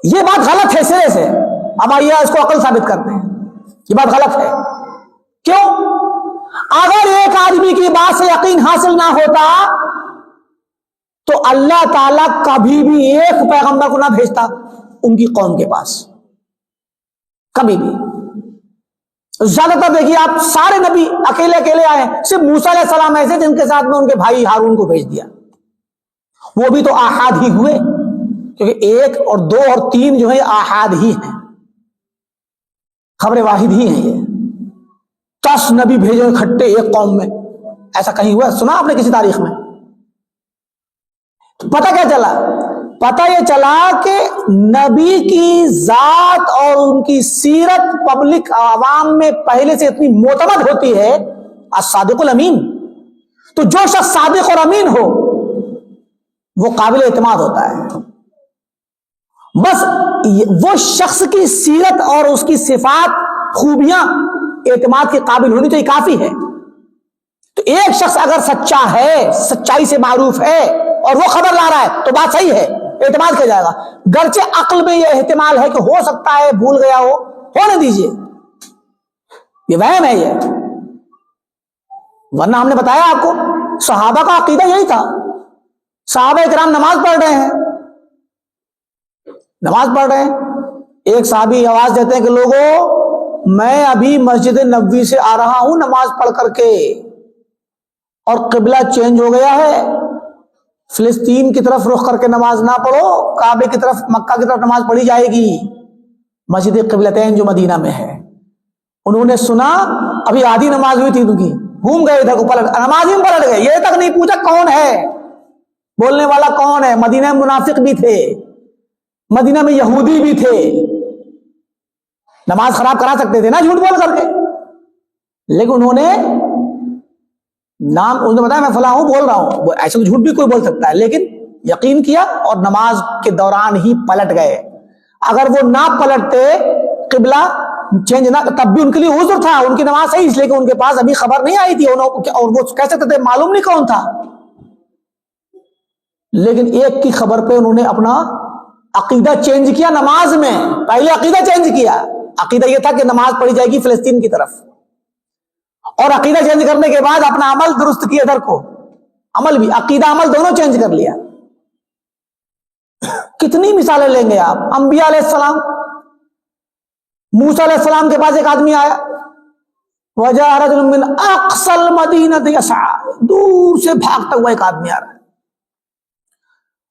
یہ بات غلط ہے سرے سے. اب آئیے اس کو عقل ثابت کرتے ہیں، یہ بات غلط ہے. کیوں؟ اگر ایک آدمی کی بات سے یقین حاصل نہ ہوتا تو اللہ تعالیٰ کبھی بھی ایک پیغمبر کو نہ بھیجتا ان کی قوم کے پاس، کبھی بھی. زیادہ تر دیکھیے آپ سارے نبی اکیلے اکیلے آئے، صرف موسیٰ علیہ السلام ایسے جن کے ساتھ میں ان کے بھائی ہارون کو بھیج دیا، وہ بھی تو آحاد ہی ہوئے، کیونکہ ایک اور دو اور تین جو ہے آحاد ہی ہیں، خبر واحد ہی ہیں. یہ 10 نبی بھیجے کھٹے ایک قوم میں، ایسا کہیں ہوا؟ سنا آپ نے کسی تاریخ میں؟ پتہ کیا چلا؟ پتہ یہ چلا کہ نبی کی ذات اور ان کی سیرت پبلک عوام میں پہلے سے اتنی معتمد ہوتی ہے، الصادق الامین. تو جو شخص صادق اور امین ہو وہ قابل اعتماد ہوتا ہے. بس وہ شخص کی سیرت اور اس کی صفات خوبیاں اعتماد کے قابل ہونی چاہیے، کافی ہے. تو ایک شخص اگر سچا ہے، سچائی سے معروف ہے اور وہ خبر لا رہا ہے تو بات صحیح ہے، اعتماد کیا جائے گا. گرچہ عقل میں یہ احتمال ہے کہ ہو سکتا ہے بھول گیا ہو، ہونے دیجئے، یہ وہم ہے یہ. ورنہ ہم نے بتایا آپ کو صحابہ کا عقیدہ یہی تھا. صحابہ اکرام نماز پڑھ رہے ہیں، نماز پڑھ رہے ہیں، ایک صحابی آواز دیتے ہیں کہ لوگوں میں ابھی مسجد نبوی سے آ رہا ہوں نماز پڑھ کر کے، اور قبلہ چینج ہو گیا ہے، فلسطین کی طرف رخ کر کے نماز نہ پڑھو، کعبے کی طرف، مکہ کی طرف نماز پڑھی جائے گی، مسجد قبلتین جو مدینہ میں ہے. انہوں نے سنا، ابھی آدھی نماز ہوئی تھی ان کی، گھوم گئے ادھر کو، پلٹ نماز ہی میں پلٹ گئے، یہ تک نہیں پوچھا کون ہے، بولنے والا کون ہے. مدینہ میں منافق بھی تھے، مدینہ میں یہودی بھی تھے، نماز خراب کرا سکتے تھے نا جھوٹ بول کر کے. لیکن انہوں نے انہوں نے بتایا میں فلاں ہوں، بول رہا ہوں، ایسے جھوٹ بھی کوئی بول سکتا ہے، لیکن یقین کیا اور نماز کے دوران ہی پلٹ گئے. اگر وہ نہ پلٹتے، قبلہ چینج نہ، تب بھی ان کے لیے عذر تھا، ان کی نماز صحیح، اس لیے کہ ان کے پاس ابھی خبر نہیں آئی تھی، اور وہ کہہ سکتے تھے معلوم نہیں کون تھا. لیکن ایک کی خبر پہ انہوں نے اپنا عقیدہ چینج کیا. نماز میں پہلے عقیدہ چینج کیا، عقیدہ یہ تھا کہ نماز پڑھی جائے گی فلسطین کی طرف، اور عقیدہ چینج کرنے کے بعد اپنا عمل درست کیا، ادھر کو عمل بھی، عقیدہ عمل دونوں چینج کر لیا. کتنی مثالیں لیں گے آپ. انبیاء علیہ السلام، موسیٰ علیہ السلام کے پاس ایک آدمی آیا، وَجَاءَ رَجُلٌ مِّنْ أَقْصَى الْمَدِينَةِ يَسْعَىٰ، دور سے بھاگتا ہوا ایک آدمی آ رہا ہے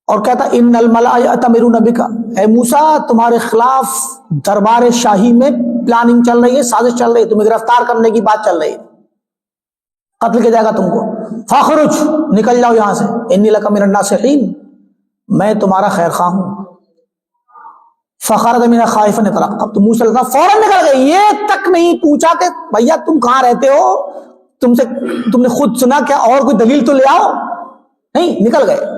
اور کہتا ان الملأ یأتمرون بک، اے موسیٰ تمہارے خلاف دربار شاہی میں پلاننگ چل رہی ہے، سازش چل رہی ہے، تمہیں گرفتار کرنے کی بات چل رہی ہے، قتل کیا جائے گا تم کو، فاخرج، نکل جاؤ یہاں سے، انی لک من الناصحین، میں تمہارا خیر خواہ ہوں. فخرج منها خائفا يترقب، تو موسیٰ علیہ السلام فوراً نکل گئے، یہ تک نہیں پوچھا کہ بھیا تم کہاں رہتے ہو، تم نے خود سنا کیا، اور کوئی دلیل تو لے آؤ، نہیں، نکل گئے.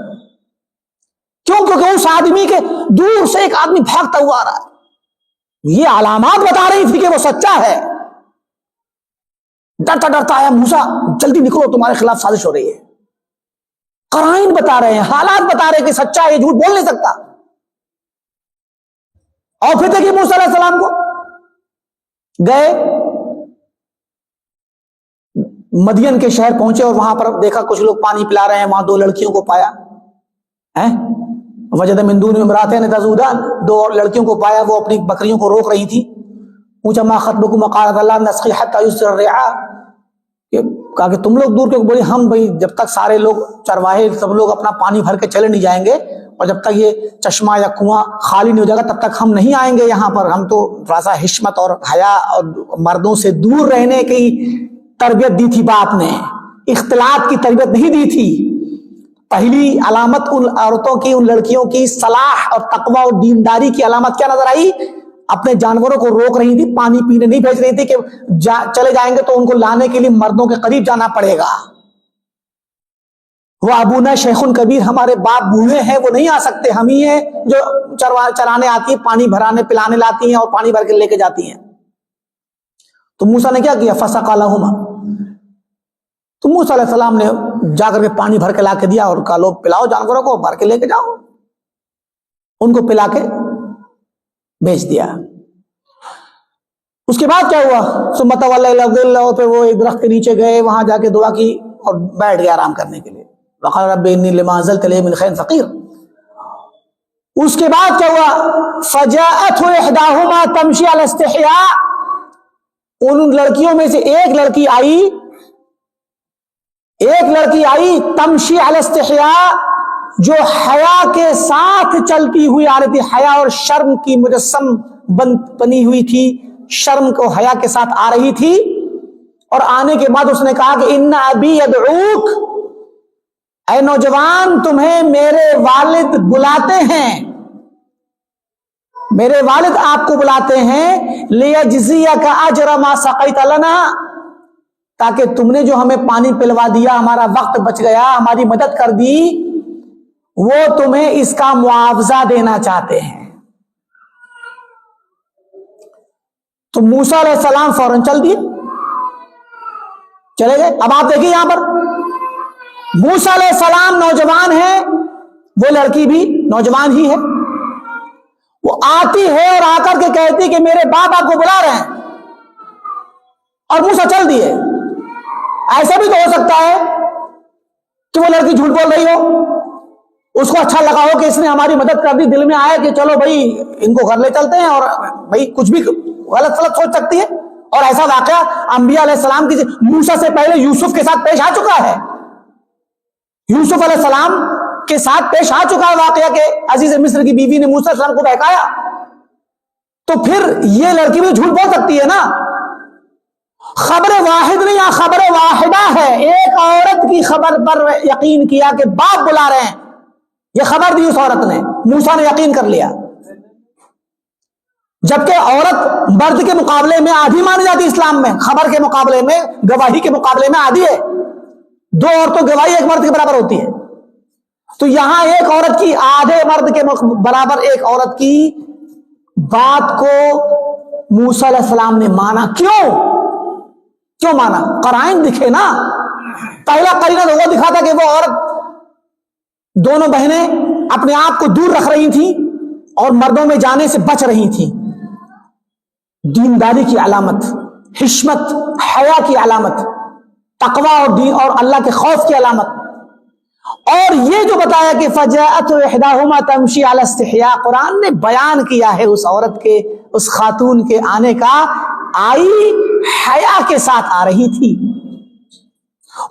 کیوں؟ کیونکہ اس آدمی کے دور سے ایک آدمی بھاگتا ہوا آ رہا ہے، یہ علامات بتا رہی تھی کہ وہ سچا ہے. ڈرتا ڈرتا آیا، موسیٰ جلدی نکلو تمہارے خلاف سازش ہو رہی ہے. قرائن بتا رہے ہیں، حالات بتا رہے ہیں کہ سچا ہے، یہ جھوٹ بول نہیں سکتا. اور پھر دیکھیے موسیٰ علیہ السلام کو گئے، مدین کے شہر پہنچے اور وہاں پر دیکھا کچھ لوگ پانی پلا رہے ہیں، وہاں 2 لڑکیوں کو پایا، وجد من دونہم امرأتین تذودان، 2 لڑکیوں کو پایا، وہ اپنی بکریوں کو روک رہی تھی. پوچھا ما خطبکما، قالتا لا نسقی حتی یصدر الرعاء، کہا کہ تم لوگ دور کے، بولی ہم بھائی جب تک سارے لوگ چرواہے سب لوگ اپنا پانی بھر کے چلے نہیں جائیں گے، اور جب تک یہ چشمہ یا کنواں خالی نہیں ہو جائے گا تب تک ہم نہیں آئیں گے یہاں پر. ہم تو تھوڑا سا حشمت اور حیا اور مردوں سے دور رہنے کی تربیت دی تھی باپ نے، اختلاط کی تربیت نہیں دی تھی. پہلی علامت ان عورتوں کی، ان لڑکیوں کی صلاح اور تقوی اور دینداری کی علامت کیا نظر آئی؟ اپنے جانوروں کو روک رہی تھی، پانی پینے نہیں بھیج رہی تھی کہ چلے جائیں گے تو ان کو لانے کے لیے مردوں کے قریب جانا پڑے گا. وہ ابونا شیخ کبیر، ہمارے باپ بوڑھے ہیں، وہ نہیں آ سکتے، ہم ہی ہیں جو چرانے آتی ہیں، پانی بھرانے پلانے لاتی ہیں اور پانی بھر کے لے کے جاتی ہیں۔ تو موسیٰ نے کیا کیا؟ فسقا لہما، تو موسیٰ علیہ السلام نے جا کر کے پانی بھر کے لا کے دیا اور کہا لو پلاؤ جانوروں کو، بھر کے لے کے جاؤ، ان کو پلا کے بھیج دیا۔ اس کے بعد کیا ہوا؟ ثم تولى الى الظل، اور پھر وہ ایک درخت کے نیچے گئے، وہاں جا کے دعا کی اور بیٹھ گئے آرام کرنے کے لیے۔ وقال رب انی لما انزلت الی من خیر فقیر۔ اس کے بعد کیا ہوا؟ فجاءته احداهما تمشي على استحياء، ان لڑکیوں میں سے ایک لڑکی آئی تمشی علی استحیاء، جو حیا کے ساتھ چلتی ہوئی آ رہی تھی، حیا اور شرم کی مجسم بنی ہوئی تھی، شرم کو حیا کے ساتھ آ رہی تھی، اور آنے کے بعد اس نے کہا کہ ان ابی یدعوک، اے نوجوان تمہیں میرے والد بلاتے ہیں، میرے والد آپ کو بلاتے ہیں، لیجزیک اجر ما سقیت لنا، تاکہ تم نے جو ہمیں پانی پلوا دیا، ہمارا وقت بچ گیا، ہماری مدد کر دی، وہ تمہیں اس کا معاوضہ دینا چاہتے ہیں۔ تو موسیٰ علیہ السلام فوراً چلے گئے۔ اب آپ دیکھیے یہاں پر موسیٰ علیہ السلام نوجوان ہیں، وہ لڑکی بھی نوجوان ہی ہے، وہ آتی ہے اور آ کر کے کہتی کہ میرے باپ آپ کو بلا رہے ہیں، اور موسیٰ چل دیے۔ ایسا بھی تو ہو سکتا ہے کہ وہ لڑکی جھوٹ بول رہی ہو، اس کو اچھا لگا ہو کہ اس نے ہماری مدد کر دی، دل میں آیا کہ چلو بھائی ان کو گھر لے چلتے ہیں، اور بھائی کچھ بھی غلط سوچ سکتی ہے۔ اور ایسا واقعہ انبیاء علیہ السلام کی موسیٰ سے پہلے یوسف کے ساتھ پیش آ چکا ہے، یوسف علیہ السلام کے ساتھ پیش آ چکا ہے واقعہ کہ عزیز مصر کی بیوی نے موسیٰ علیہ السلام کو بہکایا۔ تو پھر یہ لڑکی بھی جھوٹ بول سکتی ہے نا۔ خبر واحد نہیں، یہاں خبر واحدہ ہے، ایک عورت کی خبر پر یقین کیا کہ باپ بلا رہے ہیں، یہ خبر دی اس عورت نے، موسیٰ نے یقین کر لیا۔ جبکہ عورت مرد کے مقابلے میں آدھی مانی جاتی اسلام میں، خبر کے مقابلے میں، گواہی کے مقابلے میں آدھی ہے، دو عورتوں گواہی ایک مرد کے برابر ہوتی ہے۔ تو یہاں ایک عورت کی آدھے مرد کے برابر ایک عورت کی بات کو موسیٰ علیہ السلام نے مانا۔ کیوں مانا؟ قرائن دکھے نا۔ پہلا قرینہ تو وہ دکھا تھا کہ وہ عورت، دونوں بہنیں اپنے آپ کو دور رکھ رہی تھیں اور مردوں میں جانے سے بچ رہی تھیں، دینداری کی علامت، حشمت، حیا کی علامت، تقوی اور دین اور اللہ کے خوف کی علامت۔ اور یہ جو بتایا کہ فجاءت احداهما تمشی علی استحیاء، قرآن نے بیان کیا ہے اس عورت کے، اس خاتون کے آنے کا، آئی حیا کے ساتھ آ رہی تھی،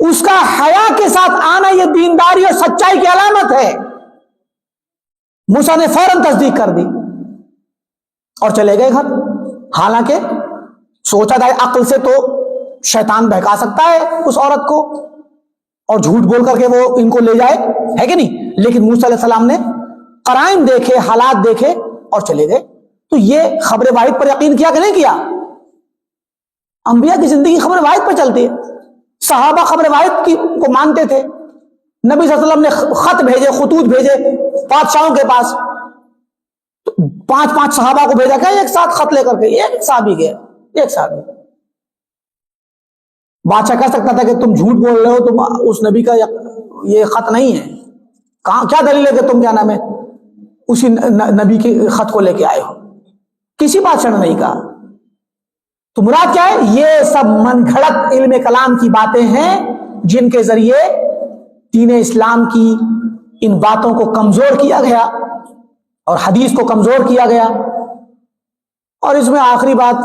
اس کا حیا کے ساتھ آنا یہ دینداری اور سچائی کی علامت ہے۔ موسیٰ نے فوراً تصدیق کر دی اور چلے گئے گھر۔ حالانکہ سوچا تھا عقل سے تو شیطان بہکا سکتا ہے اس عورت کو اور جھوٹ بول کر کے وہ ان کو لے جائے، ہے کہ نہیں؟ لیکن موسیٰ علیہ السلام نے قرائن دیکھے، حالات دیکھے اور چلے گئے۔ تو یہ خبر واحد پر یقین کیا کہ نہیں کیا؟ انبیاء کی زندگی خبر واحد پر چلتی ہے، صحابہ خبر واحد کو مانتے تھے۔ نبی صلی اللہ علیہ وسلم نے خط بھیجے، خطوط بھیجے بادشاہوں کے پاس، 5 صحابہ کو بھیجا کہ ایک ساتھ خط لے کر کے، ایک صحابی گیا، ایک صحابی۔ بادشاہ کہہ سکتا تھا کہ تم جھوٹ بول رہے ہو، تم اس نبی کا یہ خط نہیں ہے، کہاں کیا دلیل ہے کہ تم کیا نام ہے اسی نبی کے خط کو لے کے آئے ہو؟ کسی بادشاہ نے نہیں کہا۔ تو مراد کیا ہے؟ یہ سب من گھڑت علم کلام کی باتیں ہیں جن کے ذریعے دین اسلام کی ان باتوں کو کمزور کیا گیا اور حدیث کو کمزور کیا گیا۔ اور اس میں آخری بات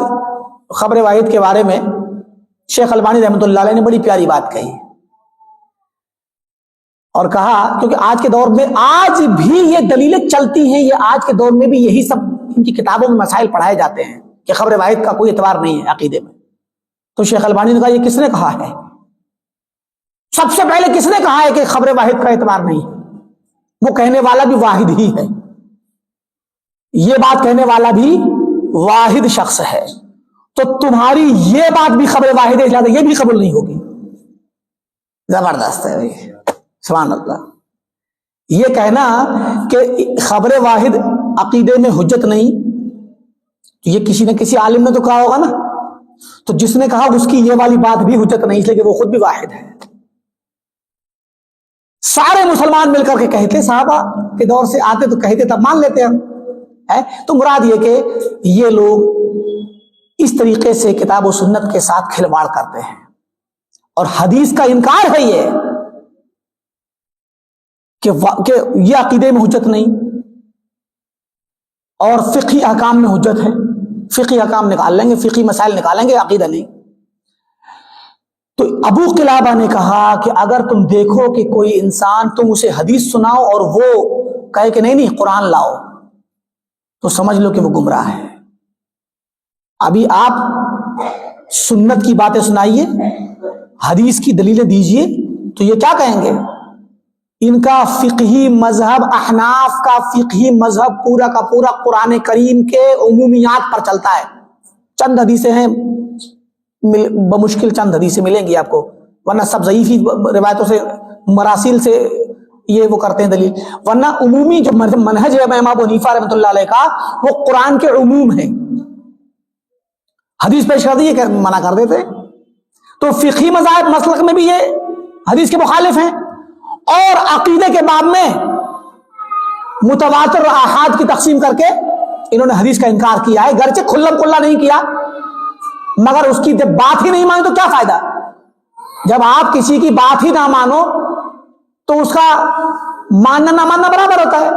خبر واحد کے بارے میں شیخ البانی رحمۃ اللہ علیہ نے بڑی پیاری بات کہی اور کہا، کیونکہ آج کے دور میں آج بھی یہ دلیلیں چلتی ہیں، یہ آج کے دور میں بھی یہی سب ان کی کتابوں میں مسائل پڑھائے جاتے ہیں کہ خبر واحد کا کوئی اعتبار نہیں ہے عقیدے میں۔ تو شیخ البانی نے کہا یہ کس نے کہا ہے؟ سب سے پہلے کس نے کہا ہے کہ خبر واحد کا اعتبار نہیں ہے؟ وہ کہنے والا بھی واحد ہی ہے، یہ بات کہنے والا بھی واحد شخص ہے، تو تمہاری یہ بات بھی خبر واحد ہے، یہ بھی قبول نہیں ہوگی۔ زبردست ہے بھائی، سبحان اللہ. یہ کہنا کہ خبر واحد عقیدے میں حجت نہیں، یہ کسی نہ کسی عالم نے تو کہا ہوگا نا. تو جس نے کہا اس کی یہ والی بات بھی حجت نہیں، اس لیے کہ وہ خود بھی واحد ہے. سارے مسلمان مل کر کے کہتے، صحابہ کے دور سے آتے تو کہتے، تب مان لیتے ہم. تو مراد یہ کہ یہ لوگ اس طریقے سے کتاب و سنت کے ساتھ کھلواڑ کرتے ہیں اور حدیث کا انکار ہے یہ کہ یہ عقیدے میں حجت نہیں اور فقہی احکام میں حجت ہے. فقہی احکام نکال لیں گے، فقہی مسائل نکالیں گے، عقیدہ نہیں. تو ابو قلابہ نے کہا کہ اگر تم دیکھو کہ کوئی انسان تم اسے حدیث سناؤ اور وہ کہے کہ نہیں قرآن لاؤ، تو سمجھ لو کہ وہ گمراہ ہے. ابھی آپ سنت کی باتیں سنائیے، حدیث کی دلیلیں دیجئے، تو یہ کیا کہیں گے؟ ان کا فقہی مذہب، احناف کا فقہی مذہب پورا کا پورا قرآن کریم کے عمومیات پر چلتا ہے. چند حدیثیں ہیں، بمشکل چند حدیثیں ملیں گی آپ کو، ورنہ سب ضعیفی روایتوں سے، مراسیل سے یہ وہ کرتے ہیں دلیل. ورنہ عمومی جو منہج ہے امام ابو حنیفہ رحمۃ اللہ علیہ کا، وہ قرآن کے عموم ہے. حدیث پیش کر دی یہ منع کر دیتے. تو فقہی مذاہب مسلک میں بھی یہ حدیث کے مخالف ہیں، اور عقیدے کے باب میں متواتر آحاد کی تقسیم کر کے انہوں نے حدیث کا انکار کیا ہے. گرچہ کھلم کھلا نہیں کیا، مگر اس کی جب بات ہی نہیں مانی تو کیا فائدہ؟ جب آپ کسی کی بات ہی نہ مانو تو اس کا ماننا نہ ماننا برابر ہوتا ہے.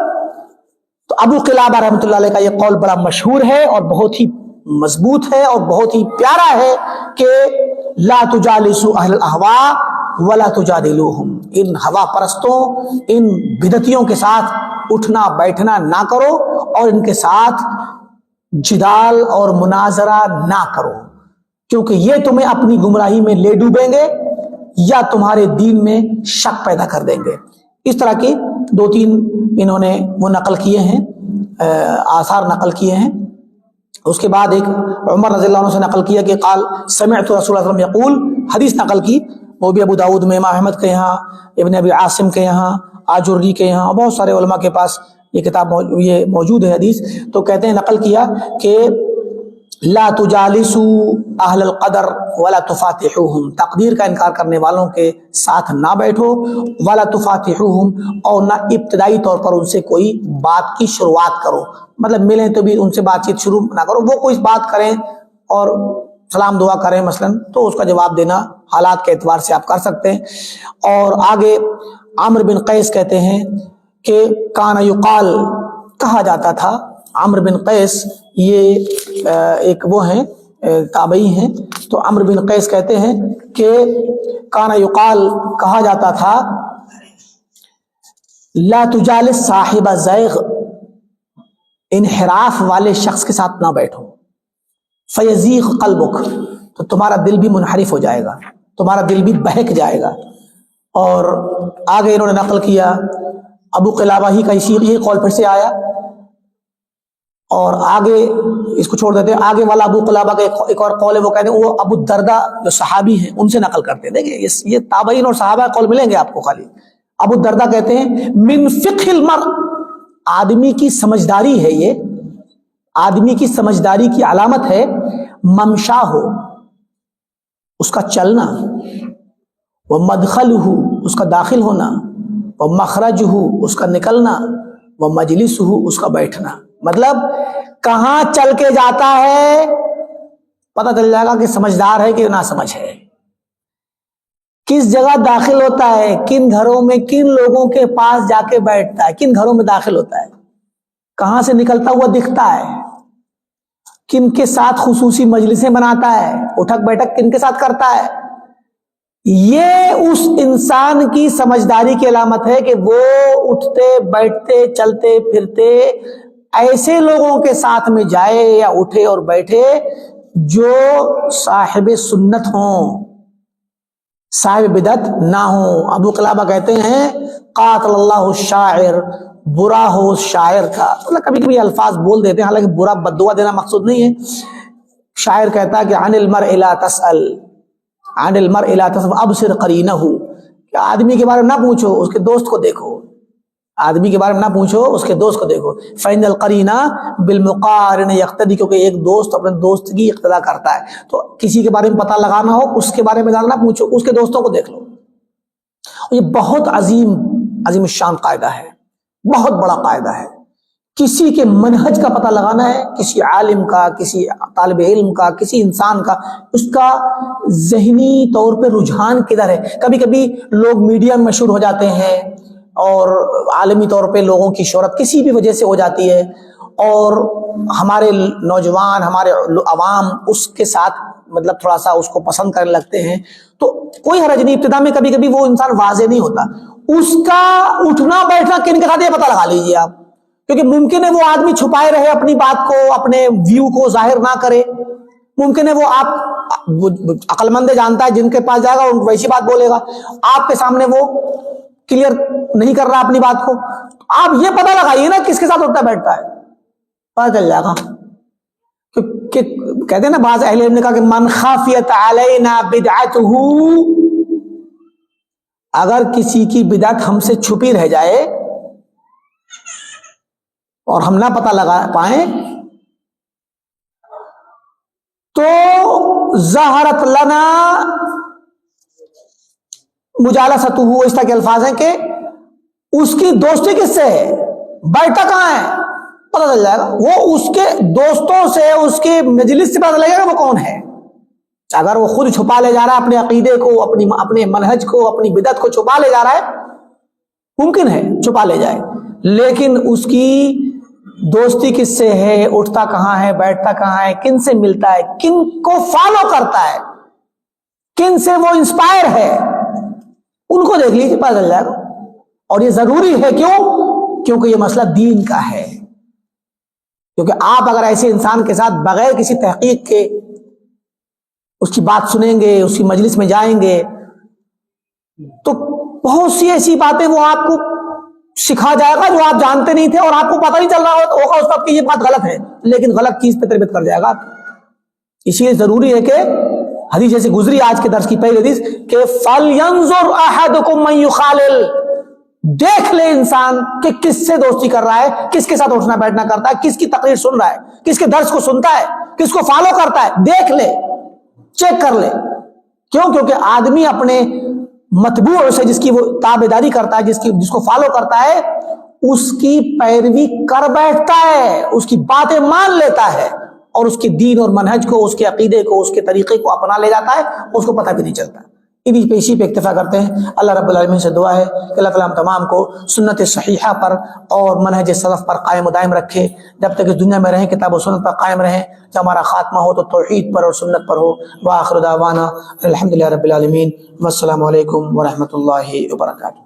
تو ابو قلابہ رحمۃ اللہ علیہ کا یہ قول بڑا مشہور ہے اور بہت ہی مضبوط ہے اور بہت ہی پیارا ہے کہ لا تجالسوا اہل الاہواء ولا تجادلوہم. ان ہوا پرستوں، ان بدعتیوں کے ساتھ اٹھنا بیٹھنا نہ کرو اور ان کے ساتھ جدال اور مناظرہ نہ کرو، کیونکہ یہ تمہیں اپنی گمراہی میں لے ڈوبیں گے یا تمہارے دین میں شک پیدا کر دیں گے. اس طرح کے دو تین انہوں نے وہ نقل کیے ہیں، آثار نقل کیے ہیں. اس کے بعد ایک عمر رضی اللہ عنہ سے نقل کیا کہ قال سمعت رسول اللہ صلی اللہ علیہ وسلم یقول، حدیث نقل کی، وہ بھی ابو داؤد میں، امام احمد کے یہاں، ابن ابی عاصم کے یہاں، آجری کے یہاں، بہت سارے علماء کے پاس یہ کتاب یہ موجود ہے حدیث. تو کہتے ہیں نقل کیا کہ لا تجالسوا اہل القدر ولا تفاتحوہم، تقدیر کا انکار کرنے والوں کے ساتھ نہ بیٹھو، ولا تفاتحوہم، اور نہ ابتدائی طور پر ان سے کوئی بات کی شروعات کرو. مطلب ملیں تو بھی ان سے بات چیت شروع نہ کرو. وہ کوئی بات کریں اور سلام دعا کریں مثلا تو اس کا جواب دینا حالات کے اعتبار سے آپ کر سکتے ہیں. اور آگے عمرو بن قیس کہتے ہیں کہ کان یقال، کہا جاتا تھا. عمرو بن قیس یہ ایک وہ ہیں تابعی ہیں. تو عمرو بن قیس کہتے ہیں کہ کان یقال، کہا جاتا تھا، لا تجالس صاحب زیغ، انحراف والے شخص کے ساتھ نہ بیٹھو، فیزیغ قلبک، تو تمہارا دل بھی منحرف ہو جائے گا، تمہارا دل بھی بہک جائے گا. اور آگے انہوں نے نقل کیا ابو قلابہ ہی کا یہ قول پھر سے آیا. اور آگے اس کو چھوڑ دیتے ہیں، آگے والا ابو قلابہ کا ایک اور قول ہے، وہ کہتے ہیں، وہ ابو الدرداء جو صحابی ہیں ان سے نقل کرتے ہیں. دیکھیں یہ تابعین اور صحابہ قول ملیں گے آپ کو خالی. ابو الدرداء کہتے ہیں من فقہ المرء، آدمی کی سمجھداری ہے، یہ آدمی کی سمجھداری کی علامت ہے، ممشا ہو، اس کا چلنا، وہ مدخل ہو، اس کا داخل ہونا، وہ مخرج ہو، اس کا نکلنا، وہ مجلس ہو، اس کا بیٹھنا. مطلب کہاں چل کے جاتا ہے پتہ چل جائے گا کہ سمجھدار ہے کہ نہ سمجھ ہے. کس جگہ داخل ہوتا ہے، کن گھروں میں کن لوگوں کے پاس جا کے بیٹھتا ہے، کن گھروں میں داخل ہوتا ہے، کہاں سے نکلتا ہوا دکھتا ہے، کن کے ساتھ خصوصی مجلسیں بناتا ہے، اٹھک بیٹھک کن کے ساتھ کرتا ہے. یہ اس انسان کی سمجھداری کی علامت ہے کہ وہ اٹھتے بیٹھتے چلتے پھرتے ایسے لوگوں کے ساتھ میں جائے یا اٹھے اور بیٹھے جو صاحب سنت ہوں، صاحب بدعت نہ ہوں. ابو قلابہ کہتے ہیں قاتل اللہ الشاعر، برا ہو شاعر کا. مطلب کبھی کبھی الفاظ بول دیتے ہیں، حالانکہ برا بددعا دینا مقصود نہیں ہے. شاعر کہتا ہے کہ عن المرء لا تسأل، عن المرء لا تسأل ابصر قرینہ، کہ آدمی کے بارے میں نہ پوچھو، اس کے دوست کو دیکھو، آدمی کے بارے میں نہ پوچھو، اس کے دوست کو دیکھو. فَإِنَّ الْقَرِينَ بِالْمُقَارِنِ يَقْتَدِي، کیونکہ ایک دوست اپنے دوست کی اقتدا کرتا ہے. تو کسی کے بارے میں پتہ لگانا ہو، اس کے بارے میں زیادہ نہ پوچھو، اس کے دوستوں کو دیکھ لو. یہ بہت عظیم الشان قاعدہ ہے، بہت بڑا قاعدہ ہے. کسی کے منہج کا پتہ لگانا ہے، کسی عالم کا، کسی طالب علم کا، کسی انسان کا، اس کا ذہنی طور پہ رجحان کدھر ہے. کبھی کبھی لوگ میڈیا میں مشہور ہو جاتے ہیں اور عالمی طور پہ لوگوں کی شہرت کسی بھی وجہ سے ہو جاتی ہے، اور ہمارے نوجوان، ہمارے عوام اس کے ساتھ مطلب تھوڑا سا اس کو پسند کرنے لگتے ہیں. تو کوئی حرج نہیں، ابتدا میں کبھی کبھی وہ انسان واضح نہیں ہوتا، اس کا اٹھنا بیٹھنا کن کے ساتھ یہ پتہ لگا لیجیے آپ، کیونکہ ممکن ہے وہ آدمی چھپائے رہے اپنی بات کو، اپنے ویو کو ظاہر نہ کرے. ممکن ہے وہ آپ عقل مند جانتا ہے، جن کے پاس جائے گا ان کو ویسی بات بولے گا، آپ کے سامنے وہ کلیئر نہیں کر رہا اپنی بات کو. آپ یہ پتہ لگائیے نا کس کے ساتھ اٹھتا بیٹھتا ہے، پتہ چل جائے گا. کہ کہتے ہیں نا بعض اہل علم نے کہا کہ من خافیت علینا بدعتہ، اگر کسی کی بدعت ہم سے چھپی رہ جائے اور ہم نہ پتہ لگا پائیں تو ظہرت لنا مجالستہ، اس طرح کے الفاظ ہیں کہ اس کی دوستی کس سے ہے، بیٹھتا کہاں ہے، پتہ چل جائے گا. وہ اس کے دوستوں سے، اس کے مجلس سے پتہ لگے گا وہ کون ہے. اگر وہ خود چھپا لے جا رہا ہے اپنے عقیدے کو، اپنے منہج کو، اپنی بدعت کو چھپا لے جا رہا ہے، ممکن ہے چھپا لے جائے، لیکن اس کی دوستی کس سے ہے، اٹھتا کہاں ہے، بیٹھتا کہاں ہے، کن سے ملتا ہے، کن کو فالو کرتا ہے، کن سے وہ انسپائر ہے، ان کو دیکھ لیجیے، پتہ چل جائے گا. اور یہ ضروری ہے، کیونکہ یہ مسئلہ دین کا ہے. کیونکہ آپ اگر ایسے انسان کے ساتھ بغیر کسی تحقیق کے اس کی بات سنیں گے، اس کی مجلس میں جائیں گے، تو بہت سی ایسی باتیں وہ آپ کو سکھا جائے گا جو آپ جانتے نہیں تھے، اور آپ کو پتہ نہیں چل رہا ہوگا اس وقت کہ یہ بات غلط ہے، لیکن غلط چیز پہ تربیت کر جائے گا. اسی لیے ضروری ہے کہ حدیث جیسے گزری آج کے درس کی پہلی حدیث کہ فَلْيَنْظُرْ أَحَدُكُمْ مَنْ يُخَالِلْ، دیکھ لے انسان کہ کس سے دوستی کر رہا ہے، کس کے ساتھ اٹھنا بیٹھنا کرتا ہے، کس کی تقریر سن رہا ہے، کس کے درس کو سنتا ہے، کس کو فالو کرتا ہے. دیکھ لے، چیک کر لے. کیونکہ آدمی اپنے متبوع سے، جس کی وہ تابعداری کرتا ہے، جس کو فالو کرتا ہے، اس کی پیروی کر بیٹھتا ہے، اس کی باتیں مان لیتا ہے، اور اس کے دین اور منہج کو، اس کے عقیدے کو، اس کے طریقے کو اپنا لے جاتا ہے، اس کو پتہ بھی نہیں چلتا. اسی پہ اکتفا کرتے ہیں. اللہ رب العالمین سے دعا ہے کہ اللہ تعالیٰ ہم تمام کو سنت صحیحہ پر اور منہج سلف پر قائم و دائم رکھے، جب تک اس دنیا میں رہیں کتاب و سنت پر قائم رہیں. جب ہمارا خاتمہ ہو تو توحید پر اور سنت پر ہو. وآخر دعوانا الحمدللہ رب العالمین، والسلام علیکم ورحمۃ اللہ وبرکاتہ.